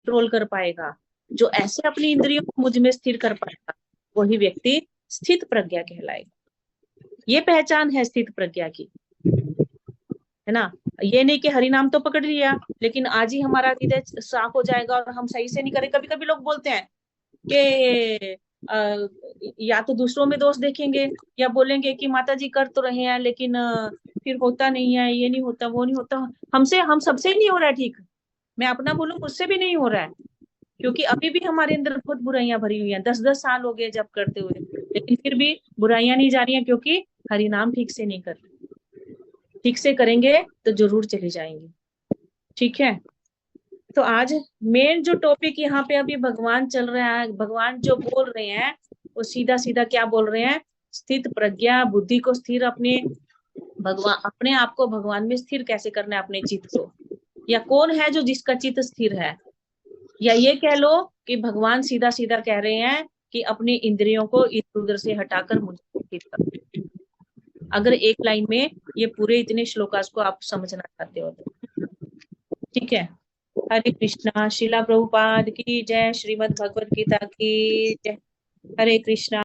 कंट्रोल कर पाएगा, जो ऐसे अपनी इंद्रियों को मुझ में स्थिर कर पाएगा, वही व्यक्ति स्थित प्रज्ञा कहलाएगा। ये पहचान है स्थित प्रज्ञा की, है ना। ये नहीं कि हरि नाम तो पकड़ लिया लेकिन आज ही हमारा हृदय साफ हो जाएगा और हम सही से नहीं करें। कभी कभी लोग बोलते हैं कि या तो दूसरों में दोष देखेंगे या बोलेंगे कि माता जी कर तो रहे हैं लेकिन फिर होता नहीं है, ये नहीं होता, वो नहीं होता, हमसे, हम सबसे ही नहीं हो रहा है ठीक। मैं अपना बोलूं, मुझसे भी नहीं हो रहा है, क्योंकि अभी भी हमारे अंदर बहुत बुराइयां भरी हुई हैं। 10-10 साल हो गए जब करते हुए, लेकिन फिर भी बुराइयां नहीं जा रही हैं, क्योंकि हरि नाम ठीक से नहीं कर रहे। ठीक से करेंगे तो जरूर चली जाएंगे, ठीक है। तो आज मेन जो टॉपिक यहाँ पे अभी भगवान चल रहा है, भगवान जो बोल रहे हैं वो सीधा सीधा क्या बोल रहे हैं, स्थित प्रज्ञा, बुद्धि को स्थिर, अपने आप को भगवान में स्थिर कैसे करना है, अपने चित्त को। या कौन है जो जिसका चित्त स्थिर है, या ये कह लो कि भगवान सीधा सीधा कह रहे हैं कि अपनी इंद्रियों को इधर उधर से हटाकर मुझे स्थिर कर। अगर एक लाइन में ये पूरे इतने श्लोकास को आप समझना चाहते हो तो ठीक है। हरे कृष्णा। शिला प्रभुपाद की जय। श्रीमद् भगवद गीता की जय। हरे कृष्णा